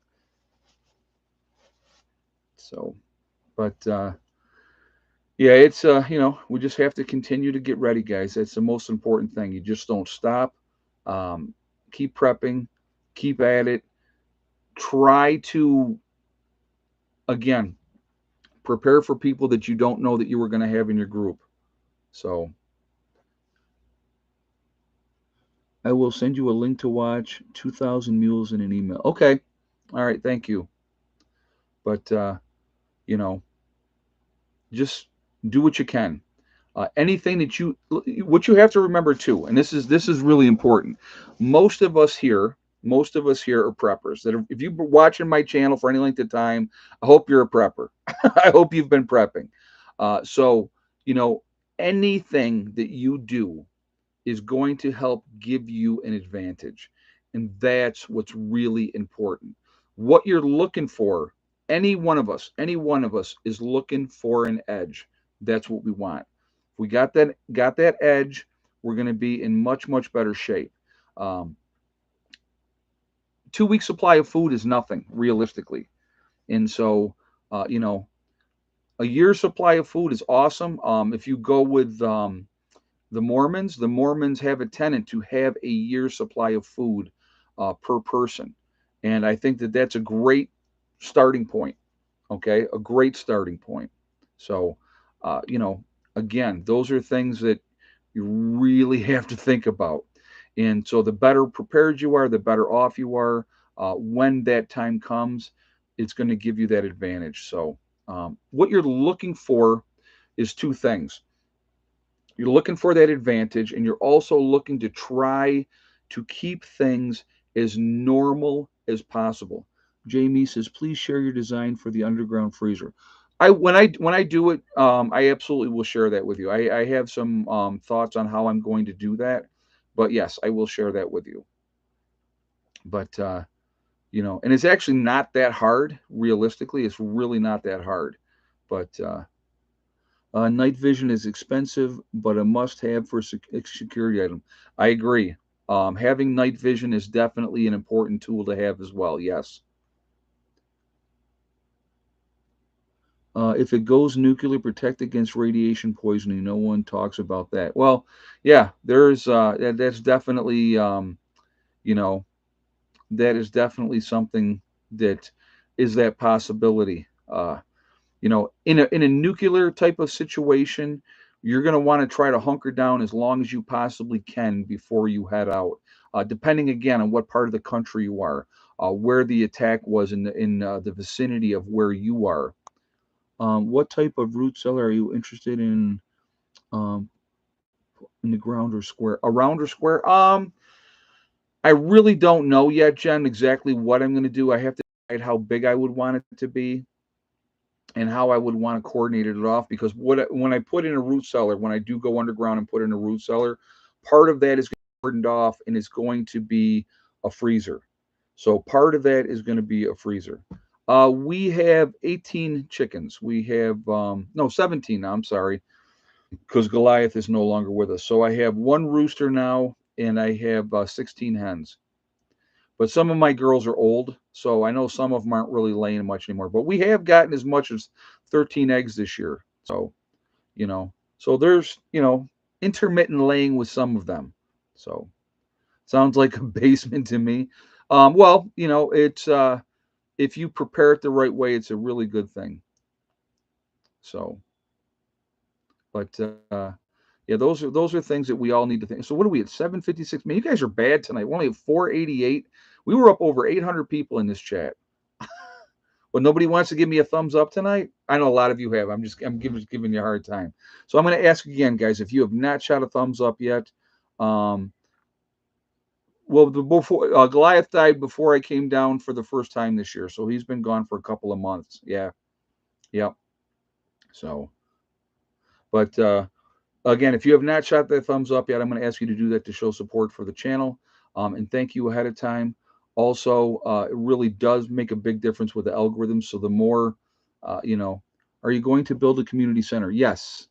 So, but yeah, it's we just have to continue to get ready, guys. That's the most important thing. You just don't stop. Um, keep prepping, keep at it. Try to, again, prepare for people that you don't know that you were going to have in your group. So I will send you a link to watch 2,000 Mules in an email. Okay. All right. Thank you. But you know, just do what you can. Anything that what you have to remember too, and this is really important. Most of us here, most of us here are preppers. If you've been watching my channel for any length of time, I hope you're a prepper. I hope you've been prepping. So you know, anything that you do is going to help give you an advantage. And that's what's really important. What you're looking for, any one of us is looking for an edge. That's what we want. If we got that edge, we're going to be in much, much better shape. Um, 2 week supply of food is nothing realistically. And so, you know, a year's supply of food is awesome. If you go with the Mormons have a tenant to have a year's supply of food per person. And I think that that's a great starting point. Okay. A great starting point. So, uh, you know, again, those are things that you really have to think about. And so the better prepared you are, the better off you are. When that time comes, it's going to give you that advantage. So, what you're looking for is two things. You're looking for that advantage, and you're also looking to try to keep things as normal as possible. Jamie says, please share your design for the underground freezer. When I do it, I absolutely will share that with you. I have some thoughts on how I'm going to do that, but yes, I will share that with you. But and it's actually not that hard. Realistically, it's really not that hard. But night vision is expensive, but a must-have for security item. I agree. Having night vision is definitely an important tool to have as well. Yes. If it goes nuclear, protect against radiation poisoning. No one talks about that. Well, yeah, that's definitely you know that is definitely something that is that possibility. In a nuclear type of situation, you're going to want to try to hunker down as long as you possibly can before you head out. Depending again on what part of the country you are, where the attack was in the vicinity of where you are. What type of root cellar are you interested um, in the ground or square? Around or square? I really don't know yet, Jen, exactly what I'm going to do. I have to decide how big I would want it to be and how I would want to coordinate it off because when I put in a root cellar, when I do go underground and put in a root cellar, part of that is cordoned off and it's going to be a freezer. So part of that is going to be a freezer. We have 18 chickens. We have no 17 now. I'm sorry, because Goliath is no longer with us. So I have one rooster now, and I have 16 hens. But some of my girls are old, so I know some of them aren't really laying much anymore. But we have gotten as much as 13 eggs this year. So, so there's, intermittent laying with some of them. So, sounds like a basement to me. Well, it's if you prepare it the right way, it's a really good thing. So, but yeah, those are things that we all need to think. So what are we at 7:56? Man, you guys are bad tonight. We're only at 488. We were up over 800 people in this chat. But nobody wants to give me a thumbs up tonight. I know a lot of you have. I'm giving you a hard time. So I'm going to ask again, guys, if you have not shot a thumbs up yet. Um, well, before Goliath died before I came down for the first time this year, so he's been gone for a couple of months. Yeah, yep. So, but again, if you have not shot that thumbs up yet, I'm going to ask you to do that to show support for the channel. And thank you ahead of time. Also, it really does make a big difference with the algorithm. So the more, are you going to build a community center? Yes.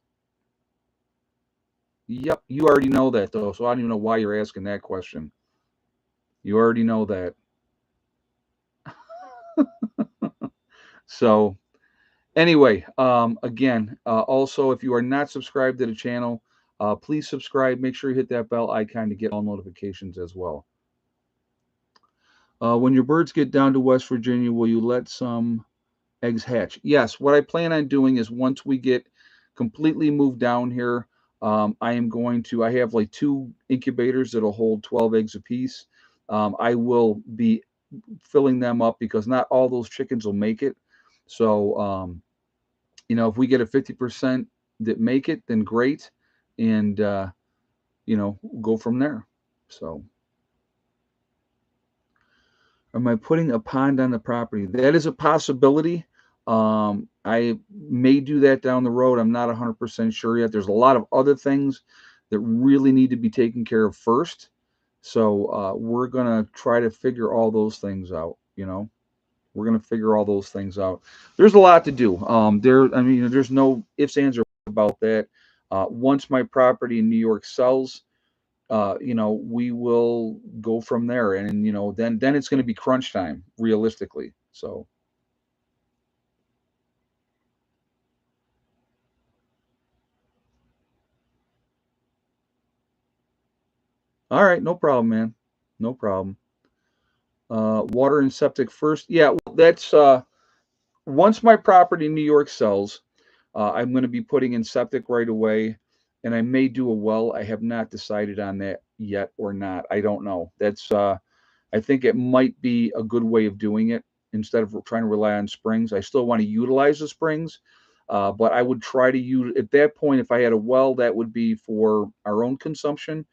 Yep. You already know that though. So I don't even know why you're asking that question. You already know that. So anyway, again, also, if you are not subscribed to the channel, please subscribe. Make sure you hit that bell icon to get all notifications as well. When your birds get down to West Virginia, will you let some eggs hatch? Yes. What I plan on doing is once we get completely moved down here, I am going to, I have like 2 incubators that'll hold 12 eggs apiece. I will be filling them up because not all those chickens will make it. So, if we get a 50% that make it, then great. And, go from there. So. Am I putting a pond on the property? That is a possibility. I may do that down the road. I'm not 100% sure yet. There's a lot of other things that really need to be taken care of first. So we're going to try to figure all those things out. We're going to figure all those things out. There's a lot to do. There's no ifs, ands, or about that. Once my property in New York sells, we will go from there, and then it's going to be crunch time, realistically. So, all right, no problem, man, no problem. Water and septic first. Yeah, well, that's once my property in New York sells, I'm going to be putting in septic right away, and I may do a well. I have not decided on that yet or not. I don't know. That's I think it might be a good way of doing it instead of trying to rely on springs. I still want to utilize the springs, but I would try to use at that point if I had a well that would be for our own consumption.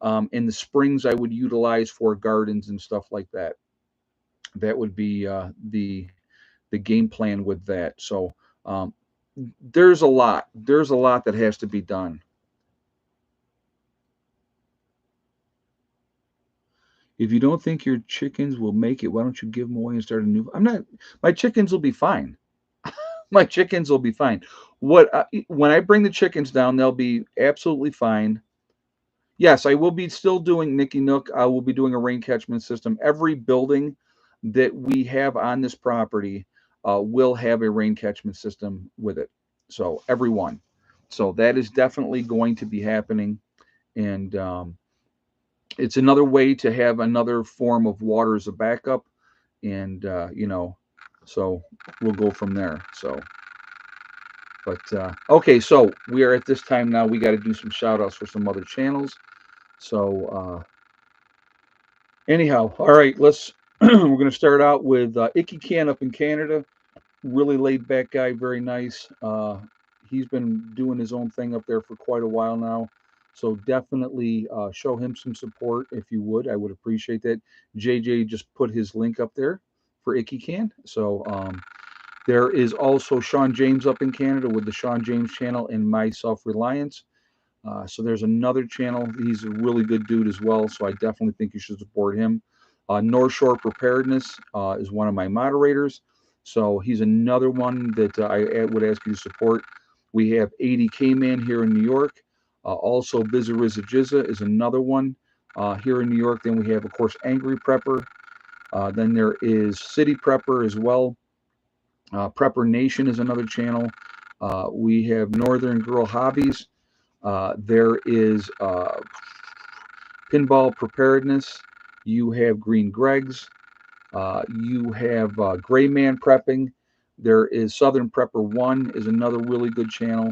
And the springs I would utilize for gardens and stuff like that. That would be the game plan with that. So um, there's a lot. There's a lot that has to be done. If you don't think your chickens will make it, why don't you give them away and start a new? I'm not. My chickens will be fine. My chickens will be fine. When I bring the chickens down, they'll be absolutely fine. Yes, I will be still doing Nicky Nook. I will be doing a rain catchment system. Every building that we have on this property will have a rain catchment system with it. So every one. So that is definitely going to be happening, and it's another way to have another form of water as a backup, and so we'll go from there. So, but okay, so we are at this time now. We got to do some shout outs for some other channels. So anyhow, all right, let's we're going to start out with Icky Can up in Canada. Really laid back guy, very nice. He's been doing his own thing up there for quite a while now. So definitely show him some support if you would. I would appreciate that. JJ just put his link up there for Icky Can. So there is also Sean James up in Canada with the Sean James channel and My Self Reliance. So there's another channel. He's a really good dude as well. So I definitely think you should support him. North Shore Preparedness is one of my moderators. So he's another one that I would ask you to support. We have 80K Man here in New York. Also, Bizariza Jizza is another one here in New York. Then we have, of course, Angry Prepper. Then there is City Prepper as well. Prepper Nation is another channel. We have Northern Girl Hobbies. There is Pinball Preparedness. You have Green Greg's. You have Gray Man Prepping. There is Southern Prepper One is another really good channel.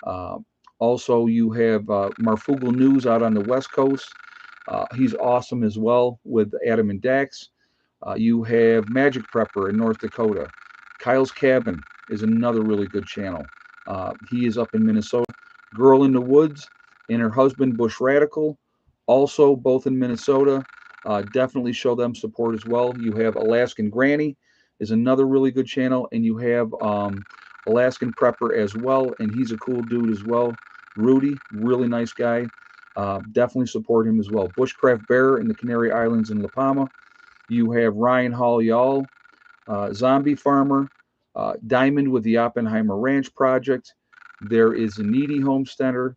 Uh, Also, you have Marfugal News out on the West Coast. He's awesome as well with Adam and Dax. You have Magic Prepper in North Dakota. Kyle's Cabin is another really good channel. He is up in Minnesota. Girl in the Woods and her husband Bush Radical, also both in Minnesota. Definitely show them support as well. You have Alaskan Granny is another really good channel, and you have Alaskan Prepper as well, and he's a cool dude as well. Rudy, really nice guy. Definitely support him as well. Bushcraft Bear in the Canary Islands in La Palma. You have Ryan Hall Y'all, Zombie Farmer, Diamond with the Oppenheimer Ranch Project. There is a Needy Homesteader,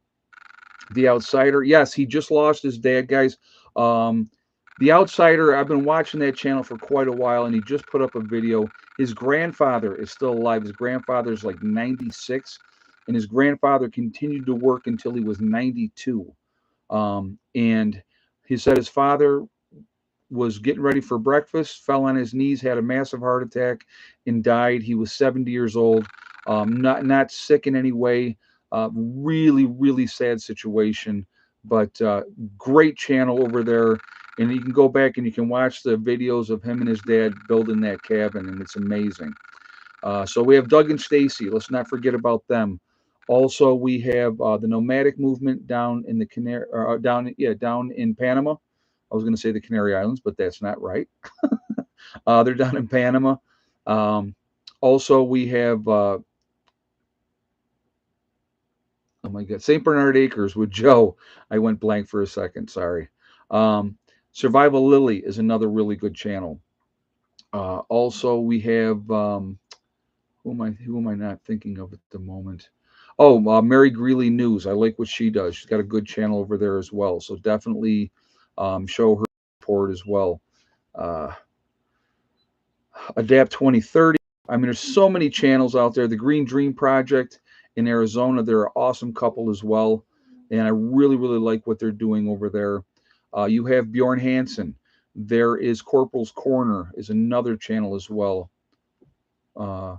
The Outsider. Yes, he just lost his dad, guys. Um, the Outsider, I've been watching that channel for quite a while, and he just put up a video. His grandfather is still alive. His grandfather is like 96, and his grandfather continued to work until he was 92. And he said his father was getting ready for breakfast, fell on his knees, had a massive heart attack, and died. He was 70 years old, not sick in any way. Really, really sad situation, but great channel over there. And you can go back and you can watch the videos of him and his dad building that cabin, and it's amazing. So we have Doug and Stacy. Let's not forget about them. Also, we have the nomadic movement down in the down in Panama. I was going to say the Canary Islands, but that's not right. They're down in Panama. Um, Also, we have oh my God, St. Bernard Acres with Joe. I went blank for a second. Sorry. Um, Survival Lily is another really good channel. Also, we have who am I not thinking of at the moment? Oh, Mary Greeley News. I like what she does. She's got a good channel over there as well. So definitely show her support as well. Uh, Adapt 2030. I mean, there's so many channels out there. The Green Dream Project in Arizona, they're an awesome couple as well. And I really, really like what they're doing over there. You have Bjorn Hansen. There is Corporal's Corner is another channel as well. Uh,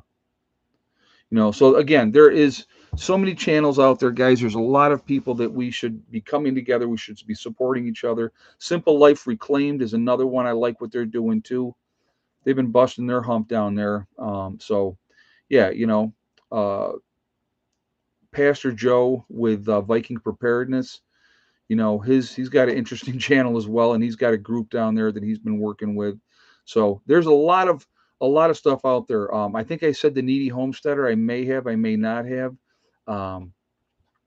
so again, there is so many channels out there, guys. There's a lot of people that we should be coming together. We should be supporting each other. Simple Life Reclaimed is another one. I like what they're doing too. They've been busting their hump down there. So yeah, uh, Pastor Joe with Viking Preparedness. you know, he's got an interesting channel as well, and he's got a group down there that he's been working with. So there's a lot of stuff out there. I think I said the Needy Homesteader. I may not have. Um,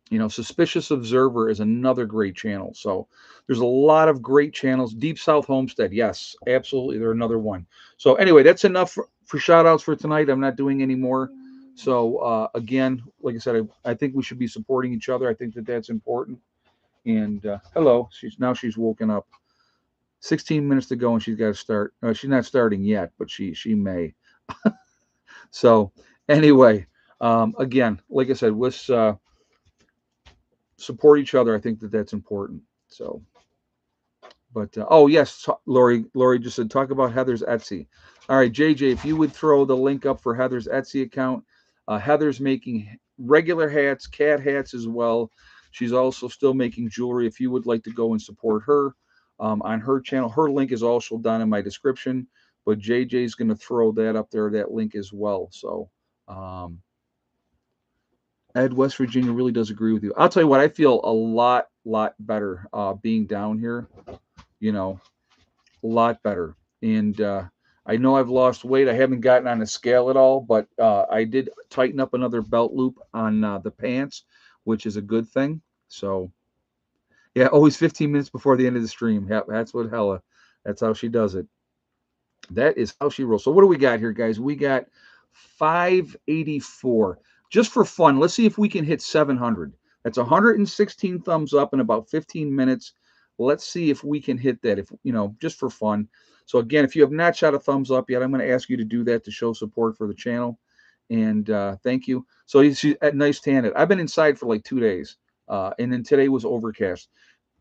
you know, Suspicious Observer is another great channel. So there's a lot of great channels. Deep South Homestead, yes, absolutely, they're another one. So anyway, that's enough for shout outs for tonight. I'm not doing any more. So again, like I said, I think we should be supporting each other. I think that that's important. And hello, she's woken up. 16 minutes to go, and she's got to start. She's not starting yet, but she may. So anyway, again, like I said, let's support each other. I think that that's important. So, but oh yes, Lori just said talk about Heather's Etsy. All right, JJ, if you would throw the link up for Heather's Etsy account. Heather's making regular hats, cat hats as well. She's also still making jewelry. If you would like to go and support her on her channel, her link is also down in my description. But JJ's going to throw that up there, that link as well. So. Ed, West Virginia really does agree with you. I'll tell you what, I feel a lot better being down here. You know, a lot better. And I know I've lost weight. I haven't gotten on a scale at all, but I did tighten up another belt loop on the pants, which is a good thing. So, yeah, always 15 minutes before the end of the stream. Yeah, that's how she does it. That is how she rolls. So what do we got here, guys? We got 584. Just for fun, let's see if we can hit 700. That's 116 thumbs up in about 15 minutes. Let's see if we can hit that, if you know, just for fun. So again, if you have not shot a thumbs up yet, I'm going to ask you to do that to show support for the channel. And thank you. So she's at nice tan. I've been inside for like 2 days, and then today was overcast.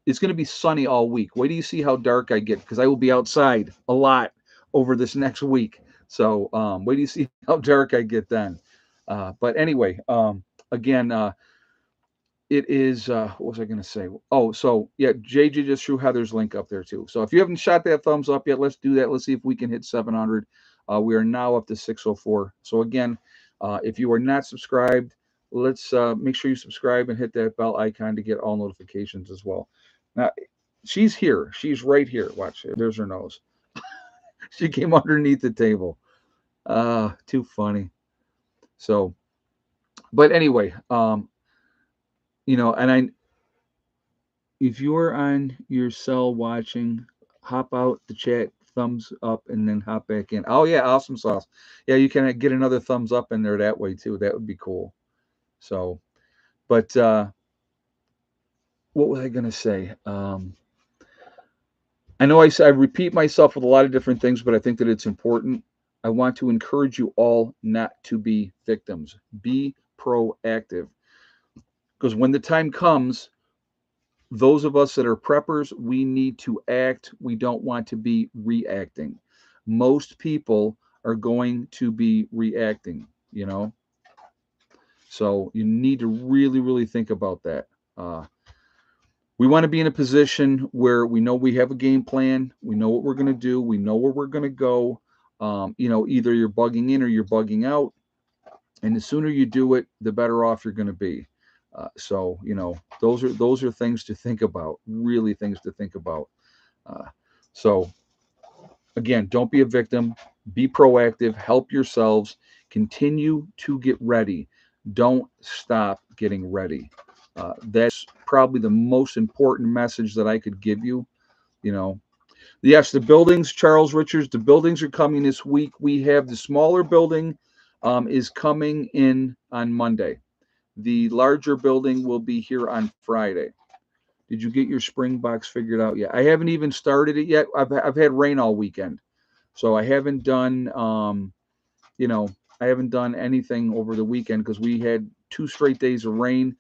It's going to be sunny all week. Wait till you see how dark I get, because I will be outside a lot over this next week. So wait till you see how dark I get then. But anyway, again, it is, what was I going to say? Oh, so yeah, JJ just threw Heather's link up there too. So if you haven't shot that thumbs up yet, let's do that. Let's see if we can hit 700. We are now up to 604. So again, if you are not subscribed, let's make sure you subscribe and hit that bell icon to get all notifications as well. Now, she's here. She's right here. Watch. There's her nose. She came underneath the table. Too funny. So, but anyway, you know, and if you're on your cell watching, hop out the chat, thumbs up, and then hop back in. Oh yeah, awesome sauce. Yeah, you can get another thumbs up in there that way too. That would be cool. So, but what was I gonna say? I know I repeat myself with a lot of different things, but I think that it's important. I want to encourage you all not to be victims. Be proactive. Because when the time comes, those of us that are preppers, we need to act. We don't want to be reacting. Most people are going to be reacting, you know. So you need to really think about that. We want to be in a position where we know we have a game plan. We know what we're going to do. We know where we're going to go. You know, either you're bugging in or you're bugging out. And the sooner you do it, the better off you're going to be. So, you know, those are things to think about, really things to think about. So, again, don't be a victim. Be proactive. Help yourselves. Continue to get ready. Don't stop getting ready. That's probably the most important message that I could give you. You know, yes, the buildings, Charles Richards, the buildings are coming this week. We have the smaller building is coming in on Monday. The larger building will be here on Friday. Did you get your spring box figured out yet? I haven't even started it yet. I've had rain all weekend, so I haven't done you know, I haven't done anything over the weekend because we had 2 straight days of rain,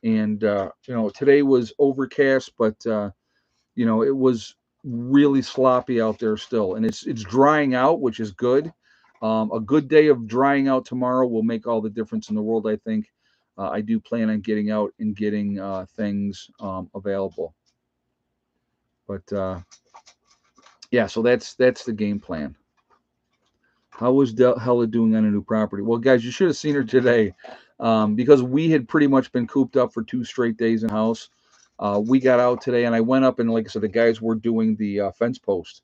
and you know, today was overcast, but you know, it was really sloppy out there still, and it's drying out, which is good. A good day of drying out tomorrow will make all the difference in the world, I think. I do plan on getting out and getting things available. But yeah, so that's the game plan. How was Hella doing on a new property? Well, guys, you should have seen her today because we had pretty much been cooped up for 2 straight days in the house. We got out today, and I went up, and like I said, the guys were doing the fence post,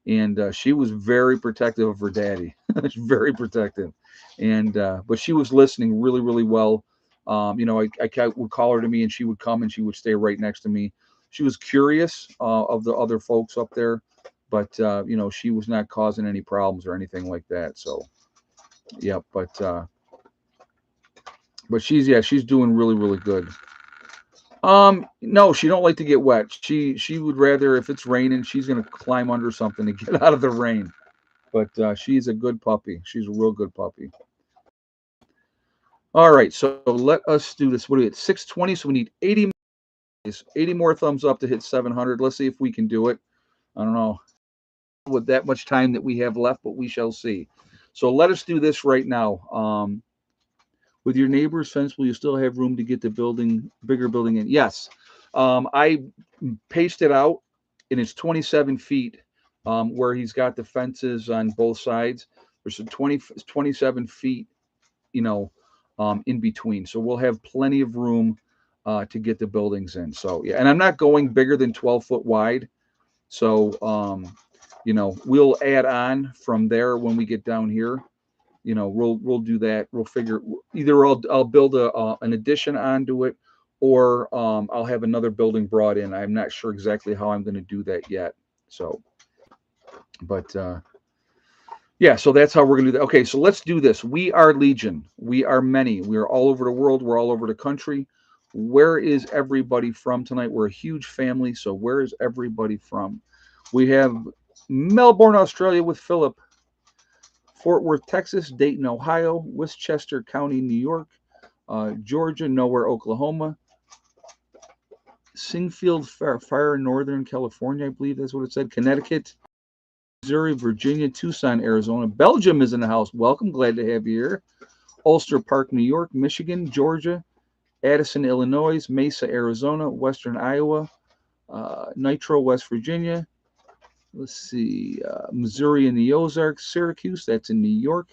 and she was very protective of her daddy. Very protective, and but she was listening really, really well. I would call her to me, and she would come, and she would stay right next to me. She was curious of the other folks up there, but she was not causing any problems or anything like that. So yeah, but she's doing really, really good. No, she don't like to get wet. She would rather, if it's raining, she's gonna climb under something to get out of the rain. But she's a good puppy. She's a real good puppy. All right, so let us do this. What do we at 620? So we need 80 more thumbs up to hit 700. Let's see if we can do it. I don't know with that much time that we have left, but we shall see. So let us do this right now. With your neighbor's fence, will you still have room to get the bigger building in? Yes. I paced it out, and it's 27 feet where he's got the fences on both sides. There's a 27 feet, you know, in between. So we'll have plenty of room to get the buildings in. So, yeah. And I'm not going bigger than 12 foot wide. So, we'll add on from there when we get down here. We'll do that. We'll figure either I'll build an addition onto it, or I'll have another building brought in. I'm not sure exactly how I'm going to do that yet. So, but yeah, so that's how we're going to do that. Okay, so let's do this. We are Legion. We are many. We are all over the world. We're all over the country. Where is everybody from tonight? We're a huge family. So where is everybody from? We have Melbourne, Australia with Philip. Fort Worth, Texas, Dayton, Ohio, Westchester County, New York, Georgia, Nowhere, Oklahoma, Singfield Fire, Northern California, I believe that's what it said, Connecticut, Missouri, Virginia, Tucson, Arizona. Belgium is in the house. Welcome. Glad to have you here. Ulster Park, New York, Michigan, Georgia, Addison, Illinois, Mesa, Arizona, Western Iowa, Nitro, West Virginia. Let's see, Missouri in the Ozarks, Syracuse, that's in New York,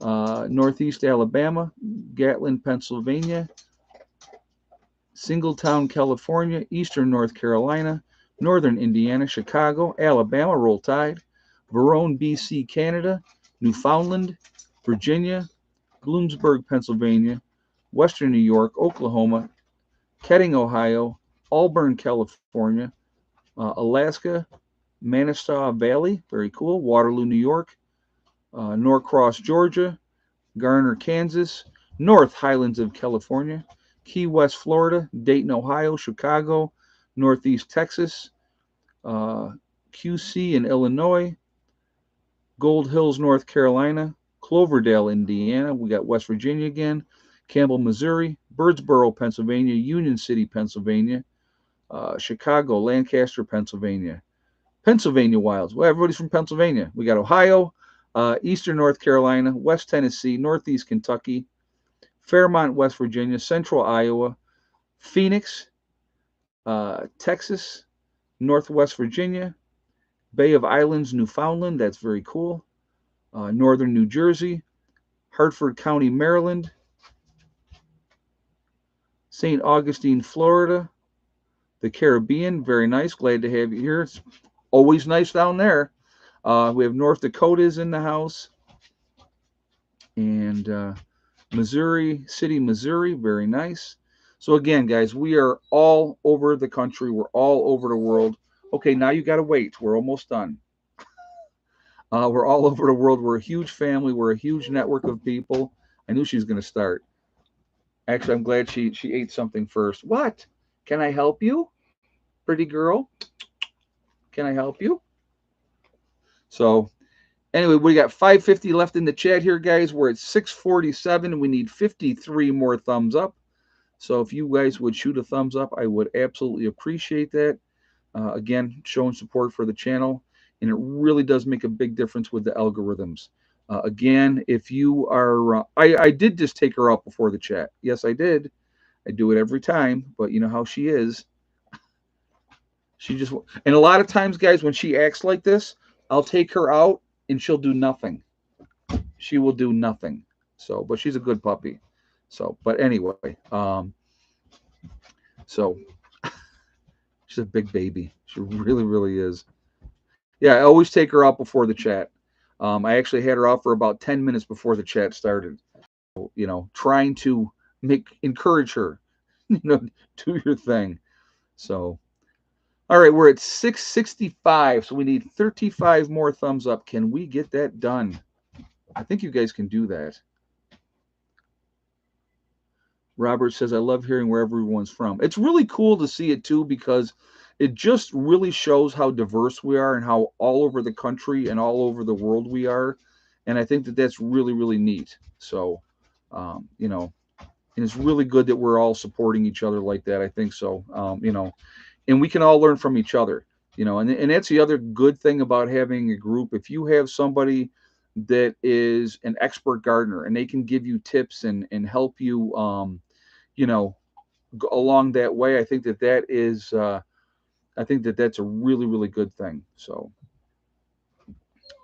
Northeast Alabama, Gatlin, Pennsylvania, Singletown, California, Eastern North Carolina, Northern Indiana, Chicago, Alabama, Roll Tide, Verone, BC, Canada, Newfoundland, Virginia, Bloomsburg, Pennsylvania, Western New York, Oklahoma, Kettering, Ohio, Auburn, California, Alaska, Manistee Valley, very cool, Waterloo, New York, Norcross, Georgia, Garner, Kansas, North Highlands of California, Key West, Florida, Dayton, Ohio, Chicago, Northeast Texas, QC in Illinois, Gold Hills, North Carolina, Cloverdale, Indiana. We got West Virginia again, Campbell, Missouri, Birdsboro, Pennsylvania, Union City, Pennsylvania, Chicago, Lancaster, Pennsylvania. Pennsylvania Wilds. Well, everybody's from Pennsylvania. We got Ohio, Eastern North Carolina, West Tennessee, Northeast Kentucky, Fairmont, West Virginia, Central Iowa, Phoenix, Texas, Northwest Virginia, Bay of Islands, Newfoundland. That's very cool. Northern New Jersey, Hartford County, Maryland, St. Augustine, Florida, the Caribbean. Very nice. Glad to have you here. It's always nice down there. We have North Dakotas in the house, and Missouri City, Missouri. Very nice. So again, guys, we are all over the country. We're all over the world. Okay, now you got to wait. We're almost done. We're all over the world. We're a huge family. We're a huge network of people. I knew she was going to start. Actually, I'm glad she ate something first. What? Can I help you, pretty girl? Can I help you? So anyway, we got 550 left in the chat here, guys. We're at 647. We need 53 more thumbs up. So if you guys would shoot a thumbs up, I would absolutely appreciate that. Again, showing support for the channel. And it really does make a big difference with the algorithms. Again, if you are, I did just take her out before the chat. Yes, I did. I do it every time, but you know how she is. She just, and a lot of times, guys, when she acts like this, I'll take her out and she'll do nothing. She will do nothing. So, but she's a good puppy. So, but anyway, so She's a big baby. She really, really is. Yeah, I always take her out before the chat. I actually had her out for about 10 minutes before the chat started. Trying to encourage her, do your thing. So, all right, we're at 665, so we need 35 more thumbs up. Can we get that done? I think you guys can do that. Robert says, I love hearing where everyone's from. It's really cool to see it too, because it just really shows how diverse we are and how all over the country and all over the world we are. And I think that that's really, really neat. So, and it's really good that we're all supporting each other like that. I think so. And we can all learn from each other, and that's the other good thing about having a group. If you have somebody that is an expert gardener and they can give you tips and help you, you know, along that way, I think that that's a really, really good thing. So,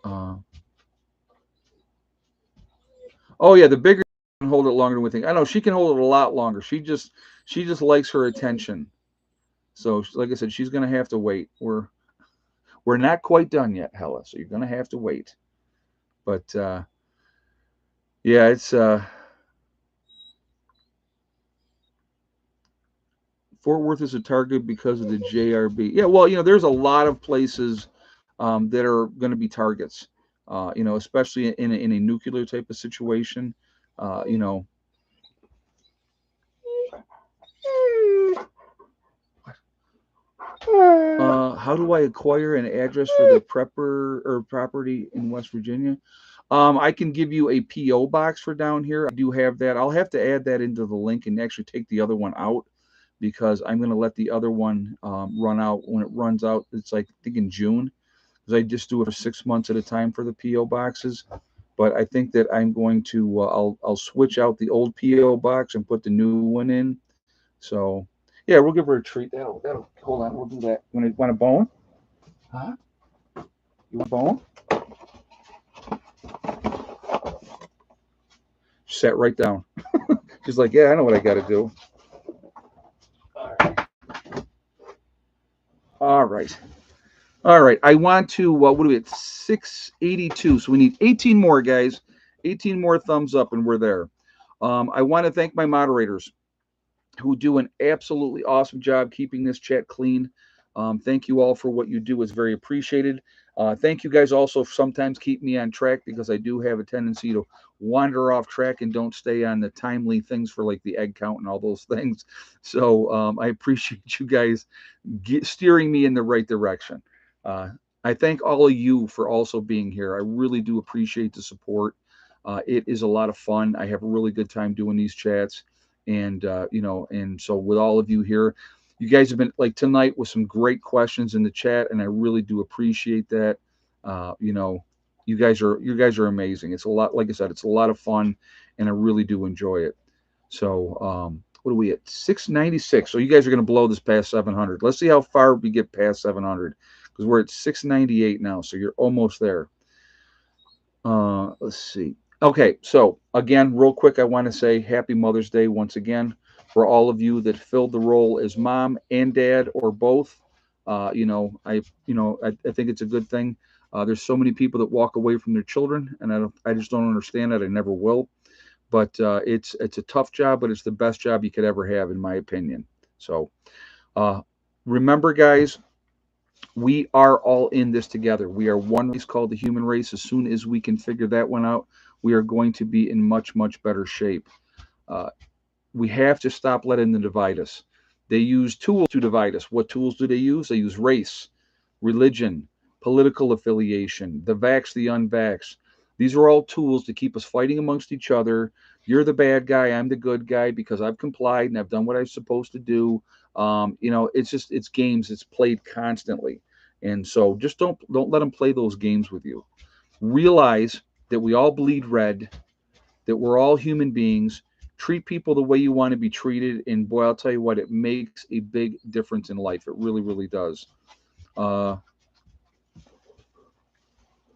uh, oh yeah, the bigger can hold it longer than we think. I know she can hold it a lot longer. She just likes her attention. So, like I said, she's gonna have to wait. We're not quite done yet, Hella. So you're gonna have to wait. But yeah, it's Fort Worth is a target because of the JRB. Yeah, well, there's a lot of places that are going to be targets. Especially in a nuclear type of situation. Uh, you know, how do I acquire an address for the prepper or property in West Virginia? I can give you a PO box for down here. I do have that. I'll have to add that into the link and actually take the other one out, because I'm going to let the other one run out. When it runs out, it's like I think in June, because I just do it for 6 months at a time for the PO boxes. But I think that I'm going to I'll switch out the old PO box and put the new one in. So yeah, we'll give her a treat. That'll hold on. We'll do that. Want a bone? Huh? You want a bone? She sat right down. She's like, yeah, I know what I got to do. All right. All right. I want to, what are we at? 682. So we need 18 more, guys. 18 more thumbs up, and we're there. I want to thank my moderators who do an absolutely awesome job keeping this chat clean. Thank you all for what you do. It's very appreciated. Thank you guys also sometimes keep me on track, because I do have a tendency to wander off track and don't stay on the timely things for like the egg count and all those things. So I appreciate you guys steering me in the right direction. Uh, I thank all of you for also being here. I really do appreciate the support. It is a lot of fun. I have a really good time doing these chats, and so with all of you here, you guys have been like tonight with some great questions in the chat, and I really do appreciate that. Uh, you know, you guys are amazing. It's a lot, like I said, it's a lot of fun, and I really do enjoy it. So, what are we at? 696. So you guys are going to blow this past 700. Let's see how far we get past 700, because we're at 698 now. So you're almost there. Let's see. Okay, so again, real quick, I want to say Happy Mother's Day once again for all of you that filled the role as mom and dad or both. I think it's a good thing. There's so many people that walk away from their children, and I just don't understand it. I never will. But it's a tough job, but it's the best job you could ever have, in my opinion. So uh, remember, guys, we are all in this together. We are one race called the human race. As soon as we can figure that one out, we are going to be in much, much better shape. Uh, we have to stop letting them divide us. They use tools to divide us. What tools do they use? They use race, religion, political affiliation, the vax, the unvax. These are all tools to keep us fighting amongst each other. You're the bad guy. I'm the good guy because I've complied and I've done what I'm supposed to do. It's games. It's played constantly, and so just don't let them play those games with you. Realize that we all bleed red, that we're all human beings. Treat people the way you want to be treated, and boy, I'll tell you what, it makes a big difference in life. It really, really does. Uh,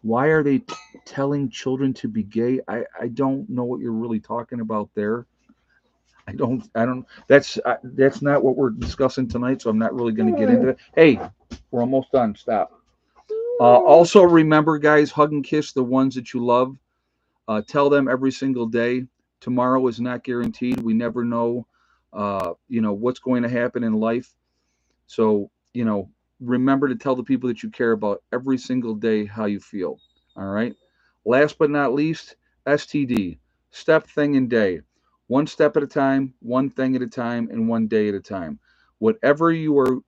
why are they telling children to be gay? I don't know what you're really talking about there. That's not what we're discussing tonight, so I'm not really going to get into it. Hey, we're almost done. Stop. Also, remember, guys, hug and kiss the ones that you love. Tell them every single day. Tomorrow is not guaranteed. We never know, what's going to happen in life. So, remember to tell the people that you care about every single day how you feel. All right. Last but not least, STD, step, thing, and day. One step at a time, one thing at a time, and one day at a time. Whatever you are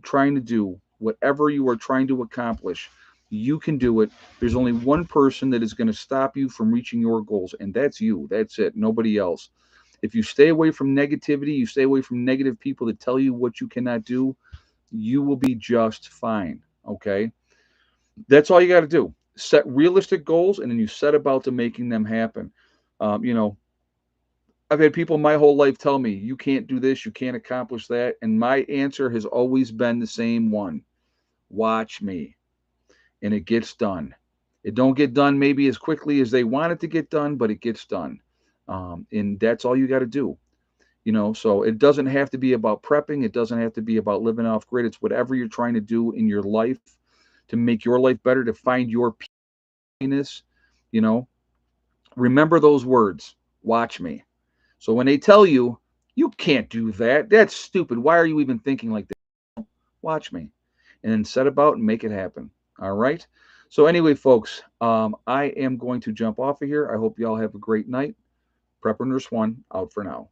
trying to do, whatever you are trying to accomplish, you can do it. There's only one person that is going to stop you from reaching your goals, and that's you. That's it. Nobody else. If you stay away from negativity, you stay away from negative people that tell you what you cannot do, you will be just fine. Okay. That's all you got to do. Set realistic goals and then you set about to making them happen. Um, you know, I've had people my whole life tell me, you can't do this, you can't accomplish that. And my answer has always been the same one: watch me. And it gets done. It don't get done maybe as quickly as they want it to get done, but it gets done. And that's all you got to do. So it doesn't have to be about prepping. It doesn't have to be about living off grid. It's whatever you're trying to do in your life to make your life better, to find your penis. You know, remember those words: watch me. So when they tell you, you can't do that, that's stupid. Why are you even thinking like that? Watch me. And then set about and make it happen. All right. So anyway, folks, I am going to jump off of here. I hope y'all have a great night. Prepper Nurse One out for now.